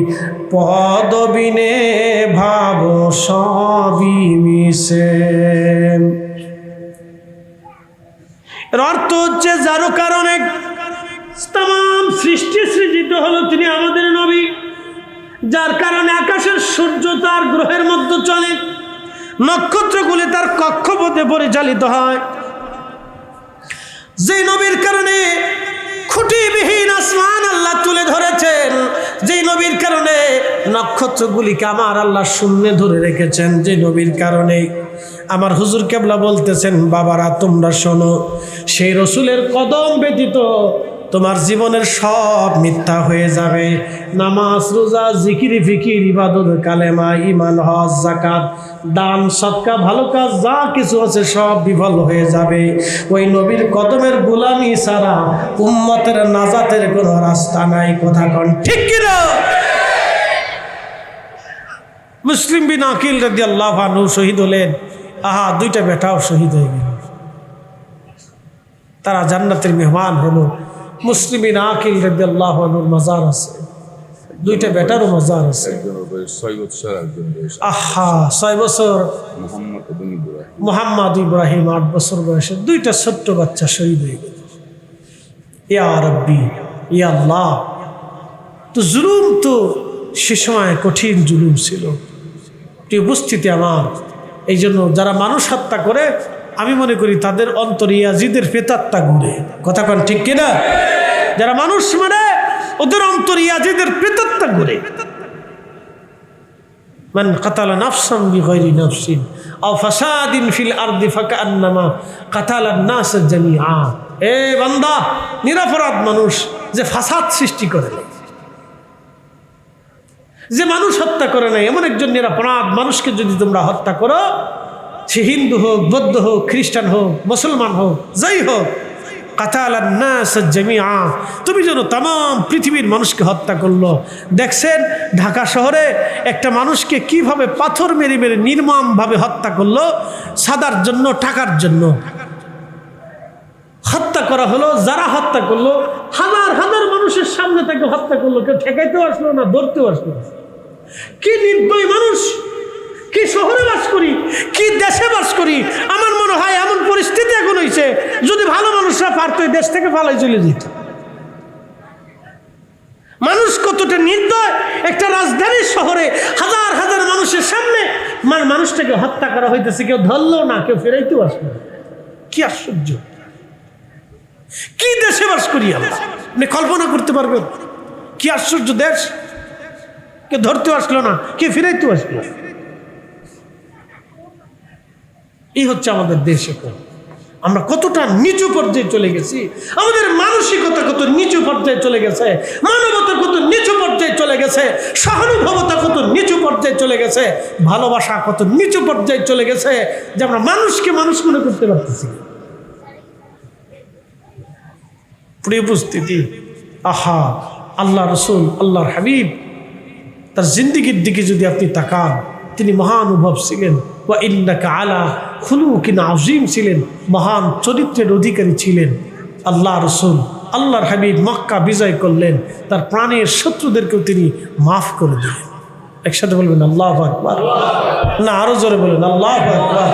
পদবিনে ভাব সবই মিশে। এর অর্থ হচ্ছে যার কারণে তাম সৃষ্টি সৃজিত হলো তিনি আমাদের নবী, যার কারণে আকাশের সূর্য তার গ্রহের মধ্যে চলে, নক্ষত্রগুলি তার কক্ষপথে পরিচালিত হয়। যে নবীর কারণে খুঁটিবিহীন আসমান আল্লাহ তুলে ধরেছেন, যে নবীর কারণে নক্ষত্রগুলিকে আমার আল্লাহ শূন্যে ধরে রেখেছেন, যে নবীর কারণে আমার হুজুর কেবলা বলতেছেন বাবারা তোমরা শোনো, সেই রসুলের কদম ব্যতীত তোমার জীবনের সব মিথ্যা হয়ে যাবে। নামাজ রোজা জিকির ফিকির ইবাদত কালেমা ঈমান হজ যাকাত দান সদকা ভালো কাজ যা কিছু আছে সব বিফল হয়ে যাবে। ওই নবীর কদমের গোলামি ছাড়া উম্মতের নাজাতের কোনো রাস্তা নাই। কথা কন ঠিক কিনা? মুসলিম বিন আকিল রাদিয়াল্লাহু আনহু শহীদ হলেন। আহা, দুইটা বেটাও শহীদ হয়ে গেল, তারা জান্নাতের মেহমান হলো। মুসলিম বিন আকিল রাদিয়াল্লাহু আনহুর মাজার আছে, দুইটা বেটারও মাজার আছে। আহা, 6 বছর মোহাম্মদ ইব্রাহিম, 8 বছর বয়সে দুইটা ছোট্ট বাচ্চা শহীদ হয়ে গেল। ইয়া রাব্বি ইয়া আল্লাহ। তো জুলুম তো সে সময় কঠিন জুলুম ছিল। উপস্থিতি আমার এই জন্য যারা মানুষ হত্যা করে আমি মনে করি তাদের অন্তরে ইয়াজিদের প্রেতাত্মা ঘুরে। কথা কন ঠিক কিনা? যারা মানুষ মানে ওদের অন্তরে ইয়াজিদের প্রেতাত্মা ঘুরে। মান কাতালা নাফসান বিগাইরি নাফসিন আও ফাসাদিন ফিল আরদি ফাকান্নামা কাতালান নাস জামিআ। এ বান্দা, নিরপরাধ মানুষ যে ফাসাদ সৃষ্টি করে, যে মানুষ হত্যা করে নাই এমন একজন নিরপরাধ মানুষকে যদি তোমরা হত্যা করো, সে হিন্দু হোক, বৌদ্ধ হোক, খ্রিস্টান হোক, মুসলমান হোক, যাই হোক, কাতালান নাস জামিআ, তুমি যেন তাম পৃথিবীর মানুষকে হত্যা করলো। দেখছেন ঢাকা শহরে একটা মানুষকে কিভাবে পাথর মেরে মেরে নির্মমভাবে হত্যা করলো, সাদার জন্য, টাকার জন্য হত্যা করা হলো। যারা হত্যা করলো হাজার হাজার মানুষের সামনে তাকে হত্যা করলো, কেউ ঠেকাইতেও আসলো না, ধরতেও আসলো না। কি নির্দয় মানুষ! কি শহরে বাস করি, কি দেশে বাস করি। আমার মনে হয় এমন পরিস্থিতি এখন হয়েছে, যদি ভালো মানুষরা পারত এই দেশ থেকে পালাই চলে যেত। মানুষ কতটা নির্দয়! একটা রাজধানীর শহরে হাজার হাজার মানুষের সামনে মানুষটাকে হত্যা করা হইতেছে, কেউ ধরলো না, কেউ ফেরাইতেও আসলো না। কি আশ্চর্য! কি দেশে বাস করি আমরা, আপনি কল্পনা করতে পারবেন? কি আশ্চর্য দেশ! কেউ ধরতেও আসলো না, কেউ ফিরাইতেও আসলো না। এই হচ্ছে আমাদের দেশ। এখন আমরা কতটা নিচু পর্যায়ে চলে গেছি, আমাদের মানসিকতা কত নিচু পর্যায়ে চলে গেছে, মানবতা কত নিচু পর্যায়ে চলে গেছে, সহানুভবতা কত নিচু পর্যায়ে চলে গেছে, ভালোবাসা কত নিচু পর্যায়ে চলে গেছে যে আমরা মানুষকে মানুষ মনে করতে পারতেছি। প্রিয় উপস্থিতি, আহা, আল্লাহ রসুল, আল্লাহর হাবিব, তার জিন্দিগির দিকে যদি আপনি তাকান, তিনি মহানুভব ছিলেন। ওয়া ইন্নাকা আলা খুলুকিন আযীম ছিলেন, মহান চরিত্রের অধিকারী ছিলেন। আল্লাহ রসুল, আল্লাহর হাবিব মক্কা বিজয় করলেন, তার প্রাণের শত্রুদেরকেও তিনি মাফ করে দিলেন। একসাথে বলবেন আল্লাহু আকবার, না আরো জোরে বলেন আল্লাহু আকবার।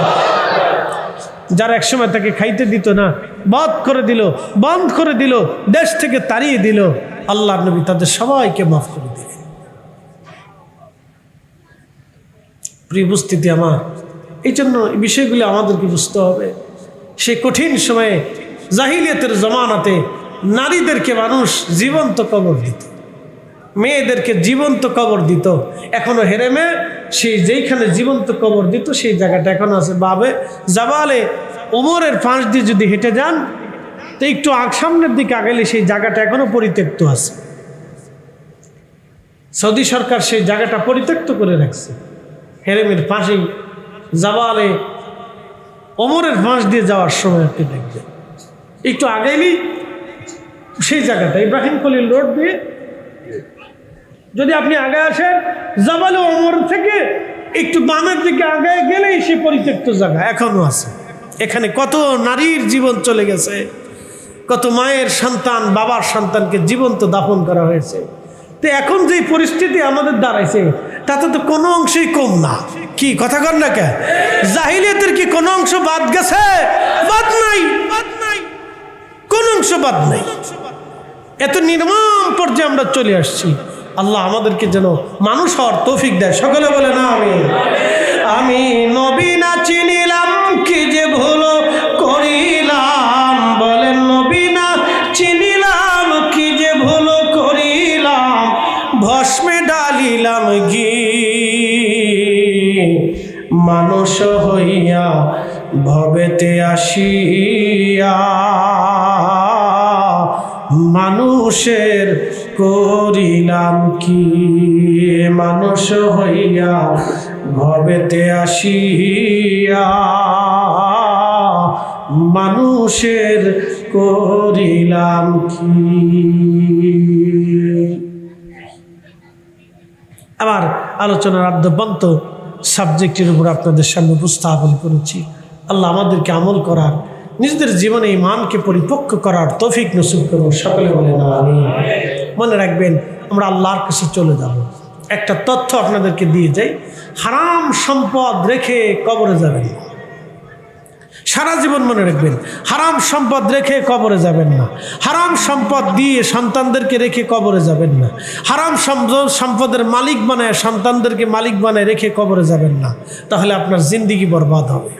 যারা একসময় তাকে খাইতে দিত না, বন্ধ করে দিল, দেশ থেকে তাড়িয়ে দিল, আল্লাহর নবী তাদের সবাইকে মাফ করে দিলেন। প্রিয় উপস্থিতি আমার, এই জন্য এই বিষয়গুলি আমাদেরকে বুঝতে হবে। সেই কঠিন সময়ে জাহিলিয়াতের জমানাতে নারীদেরকে মানুষ জীবন্ত কবর দিত, মেয়েদেরকে জীবন্ত কবর দিত। এখনো হেরেমে সেই যেইখানে জীবন্ত কবর দিত সেই জায়গাটা এখন আছে বাবে জাবালে ওমরের পাশ দিয়ে যদি হেঁটে যান তো একটু সামনের দিকে আগেলে সেই জায়গাটা এখনো পরিত্যক্ত আছে। সৌদি সরকার সেই জায়গাটা পরিত্যক্ত করে রাখছে। হেরেমের পাশেই জাবালে ওমরের পাশ দিয়ে যাওয়ার সময় আপনি দেখবেন একটু আগেলেই সেই জায়গাটা ইব্রাহিম খলিল রোড দিয়ে যদি আপনি আগে আসেন জাবালে ওমর থেকে একটু বামের দিকে আগে গেলেই সে পরিত্যক্ত জায়গা এখনো আছে। এখানে কত নারীর জীবন চলে গেছে, কত মায়ের সন্তান বাবার সন্তানকে জীবন্ত দাফন করা হয়েছে। তো এখন যে পরিস্থিতি আমাদের দাঁড়াইছে তাতে তো কোনো অংশই কম না। কি কথা কর না কে? জাহিলিয়াতের কি কোনো অংশ বাদ গেছে? বাদ নাই, কোন অংশ বাদ নাই। এত নির্মম পর্যায়ে আমরা চলে আসছি। আল্লাহ আমাদেরকে যেন মানুষ হওয়ার তৌফিক দেয়। সকলে বলে না আমিন। আমি নবী না চিনিলাম কি যে ভুল করিলাম, বলেন নবী না চিনিলাম কি যে ভুল করিলাম, ভস্মে ডালিলাম ঘি মানুষ হইয়া ভবেতে আসিয়া, মানুষের করিলাম কি মানুষ হইয়া ভবেতে আসিয়া, মানুষের করিলাম কি। আমার আলোচনার আদ্যপান্ত সাবজেক্টের উপর আপনাদের সামনে উপস্থাপন করেছি। আল্লাহ আমাদেরকে আমল করার, নিজেদের জীবনে ইমানকে পরিপক্ক করার তৌফিক নসিব করুন। সকলে বলে না আমিন। মনে রাখবেন আমরা আল্লাহর কাছে চলে যাব। একটা তথ্য আপনাদেরকে দিয়ে যাই, হারাম সম্পদ রেখে কবরে যাবেন না। সারা জীবন মনে রাখবেন, হারাম সম্পদ রেখে কবরে যাবেন না। হারাম সম্পদ দিয়ে সন্তানদেরকে রেখে কবরে যাবেন না। হারাম সম্পদের মালিক বানায় সন্তানদেরকে মালিক বানায় রেখে কবরে যাবেন না। তাহলে আপনার জিন্দিগি বরবাদ হবে,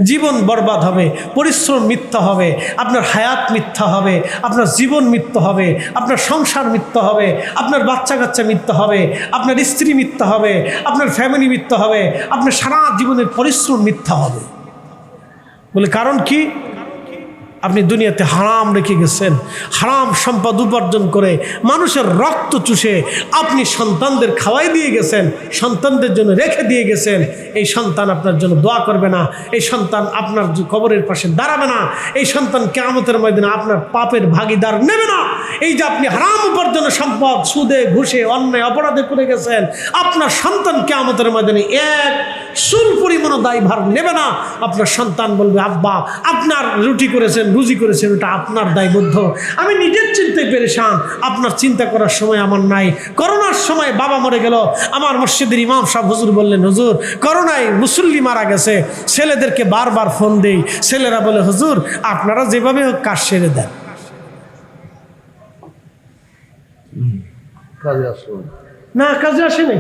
জীবন বরবাদ হবে, পরিশ্রম মিথ্যা হবে, আপনার হায়াত মিথ্যা হবে, আপনার জীবন মিথ্যা হবে, আপনার সংসার মিথ্যা হবে, আপনার বাচ্চা কাচ্চা মিথ্যা হবে, আপনার স্ত্রী মিথ্যা হবে, আপনার ফ্যামিলি মিথ্যা হবে, আপনার সারা জীবনের পরিশ্রম মিথ্যা হবে। বলে কারণ কি? আপনি দুনিয়াতে হারাম রেখে গেছেন, হারাম সম্পদ উপার্জন করে মানুষের রক্ত চুষে আপনি সন্তানদের খাওয়াই দিয়ে গেছেন, সন্তানদের জন্য রেখে দিয়ে গেছেন। এই সন্তান আপনার জন্য দোয়া করবে না, এই সন্তান আপনার কবরের পাশে দাঁড়াবে না, এই সন্তান কিয়ামতের ময়দানে আপনার পাপের ভাগিদার নেবে না। এই যে আপনি হারাম উপার্জনের সম্পদ সুদে ঘুষে অন্যায় অপরাধে করে গেছেন, আপনার সন্তান কিয়ামতের ময়দানে এক চুল পরিমাণও দায়ভার নেবে না। আপনার সন্তান বলবে, আব্বা আপনার রুটি করেছেন, রুজি করেছেন, ওটা আপনার দায়বদ্ধ। আমি নিজের চিন্তায় পেরেশান, আপনার চিন্তা করার সময় আমার নাই। করোনার সময় বাবা মরে গেল, আমার মসজিদের ইমাম সাহেব হুজুর বললেন, হুজুর করোনায় মুসল্লি মারা গেছে। ছেলেদেরকে বারবার ফোন দেই, ছেলেরা বলে, হুজুর আপনারা যেভাবে হোক কাজ সেরে দেন। না কাজে আসেনি।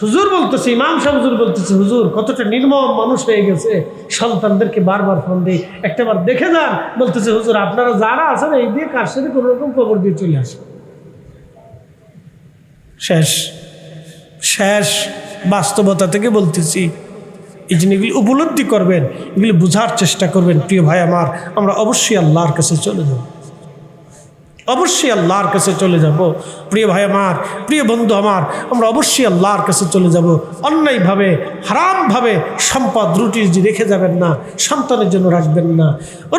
হুজুর বলতেছে, ইমাম সাহেব হুজুর বলতেছে, হুজুর কতটা নির্মম মানুষ হয়ে গেছে, সন্তানদেরকে বারবার ফোন দিই, একটাবার দেখে যান। বলতেছে, হুজুর আপনারা যারা আছেন এই দিয়ে কার সাথে কোনো রকম খবর দিয়ে চলে আসে। শেষ শেষ বাস্তবতা থেকে বলতেছি। এই জিনিসগুলি উপলব্ধি করবেন, এগুলি বোঝার চেষ্টা করবেন। প্রিয় ভাই আমার, আমরা অবশ্যই আল্লাহর কাছে চলে যাব, অবশ্যই আল্লাহর কাছে চলে যাব। প্রিয় ভাই আমার, প্রিয় বন্ধু আমার, আমরা অবশ্যই আল্লাহর কাছে চলে যাব। অন্যায়ভাবে হারামভাবে সম্পদ রুটি রেখে যাবেন না, সন্তানের জন্য রাখবেন না।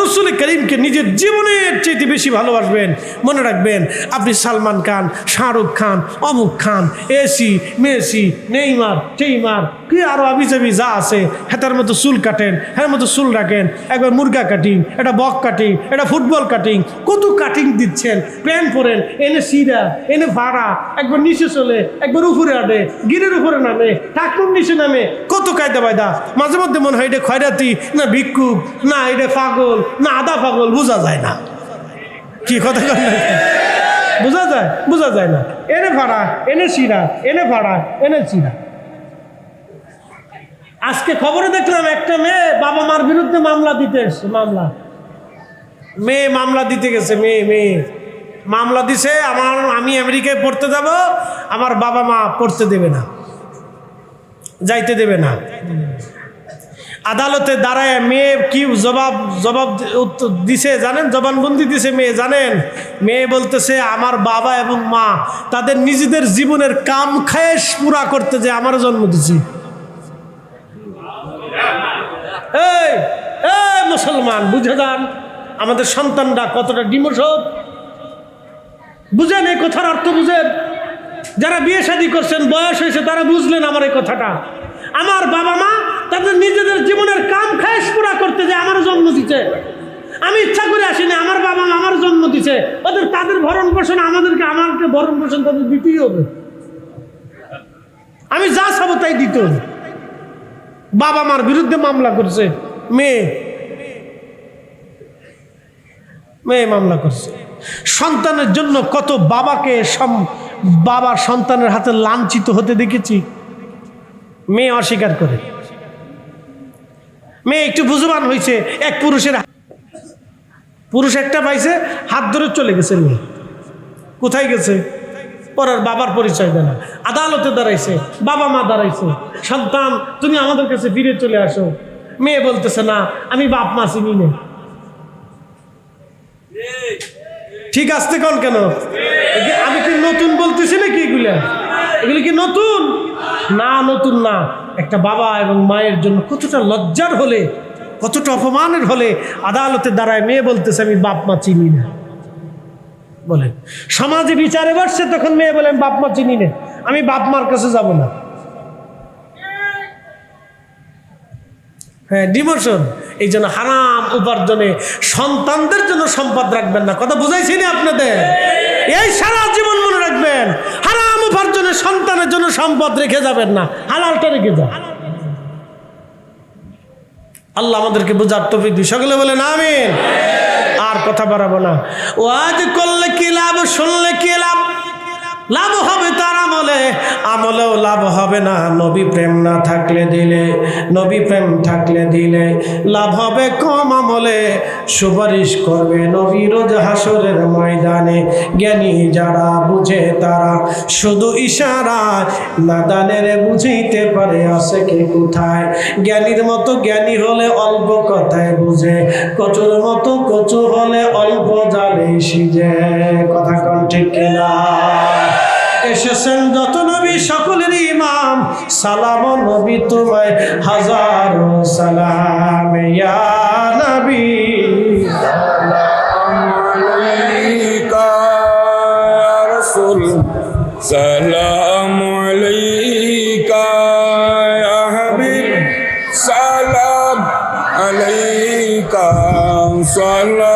রাসূল করিমকে নিজের জীবনের চাইতে বেশি ভালোবাসবেন। মনে রাখবেন, আপনি সালমান খান, শাহরুখ খান, অমুক খান, এসি মেসি, নেইমার টেইমার, কি আরও আবিজাবি যা আছে, হেতার মতো চুল কাটেন, হ্যাঁ মতো চুল রাখেন, একবার মুরগা কাটিং, এটা বক কাটিং, এটা ফুটবল কাটিং, কত কাটিং দিচ্ছেন। প্যান্ট পরেন, এনে সিরা, এনে ভাড়া, একবার নিচে চলে, একবার উপরে আডে, গিরের উপরে নামে, ঠাকুর নিচে নামে, কত কায়দা বায়দা। মাঝে মধ্যে মনে হয় এটা খয়রাতি না ভিক্ষুক, না এটা পাগল, না আদা পাগল, বোঝা যায় না। কি কথা বোঝা যায়? বোঝা যায় না। এনে ভাড়া, এনে সিরা, এনে ভাড়া, এনে সিরা। আজকে খবরে দেখলাম একটা মেয়ে বাবা মার বিরুদ্ধে মামলা দিতে এসছে। মেয়ে মামলা দিতে গেছে, মেয়ে মামলা দিছে, আমি আমেরিকায় পড়তে যাব, আমার বাবা মা পড়তে দেবে না, যাইতে দেবে না। আদালতে দাঁড়ায় মেয়ে কি জবাব উত্তর দিছে জানেন, জবানবন্দি দিছে মেয়ে জানেন। মেয়ে বলতেছে আমার বাবা এবং মা তাদের নিজেদের জীবনের কাম খায়েশ পুরা করতে যে আমার জন্ম দিছে। এই মুসলমান বুঝে যান, আমাদের সন্তানরা কতটা ডিমোশন বুঝেন, এই কথার অর্থ বুঝেন। যারা বিয়ে শাদী করছেন বয়স হয়েছে তারা বুঝলেন আমার এই কথাটা। আমার বাবা মা তাদের নিজেদের জীবনের কাম খায়েশ পুরা করতে যে আমার জন্ম দিচ্ছে, আমি ইচ্ছা করে আসিনি, আমার বাবা মা আমার জন্ম দিচ্ছে, তাদের ভরণ পোষণ আমাকে ভরণ পোষণ তাদের দিতেই হবে। আমি যা চাবো তাই দিত। বাবা মার বিরুদ্ধে মামলা করছে মেয়ে মামলা করছে। সন্তানের জন্য কত বাবার সন্তানের হাতে লাঞ্ছিত হতে দেখেছি। মেয়ে অস্বীকার করে, মেয়ে একটু বুঝবান হয়েছে, এক পুরুষ একটা পাইছে, হাত ধরে চলে গেছে। মেয়ে কোথায় গেছে? পরের বাবার পরিচয় দেয় না। আদালতে দাঁড়াইছে, বাবা মা দাঁড়াইছে, সন্তান তুমি আমাদের কাছে ফিরে চলে আসো। মেয়ে বলতেছে না, আমি বাপ মা চিনি না। ঠিক আসতে কোন কেন? আমি কি নতুন বলতেছি নাকি? এগুলি কি নতুন না? নতুন না। একটা বাবা এবং মায়ের জন্য কতটা লজ্জার হলে, কতটা অপমানের হলে আদালতে দাঁড়ায় মেয়ে বলতেছে আমি বাপ মা চিনি না। বলেন সমাজে বিচারে বসছে, তখন মেয়ে বলে বাপ মা চিনি না, আমি বাপ মার কাছে যাব না। হ্যাঁ, ডিমোশন। এই জন্য হারাম উপার্জনে সন্তানদের জন্য সম্পদ রাখবেন না। কথা বুঝাইছি না আপনাদের? এই সারা জীবন মনে রাখবেন, হারাম উপার্জনে সন্তানের জন্য সম্পদ রেখে যাবেন না, হালালটা রেখে যান। আল্লাহ আমাদেরকে বুঝার তৌফিক দিন। সকলে বলেন আমিন। আর কথা বাড়াবো না। ওয়াজ করলে কি লাভ, শুনলে কি লাভ? লাভ হবে তার আমলেও লাভ হবে না নবী প্রেম না থাকলে দিলে। নবী প্রেম থাকলে দিলে লাভ হবে কম আমলে, সুপারিশ করবে নবী রোজ হাসরের ময়দানে। জ্ঞানী যারা বুঝে তারা শুধু ইশারা, নাদানের বুঝিতে পারে আছে কে কোথায়। জ্ঞানীর মতো জ্ঞানী হলে অল্প কথায় বুঝে, কচুর মতো কচু হলে অল্প জালে সিজে। কথা কোন ঠিক কিনা? এসেছেন যত নবী সকলের ইমাম, সালাম নবী তোমায় হাজারো সালাম। ইয়া নবী আলাইকা ইয়া রাসূল, সালাম আলাইকা ইয়া হাবিব, সালাম আলাইকা, সালাম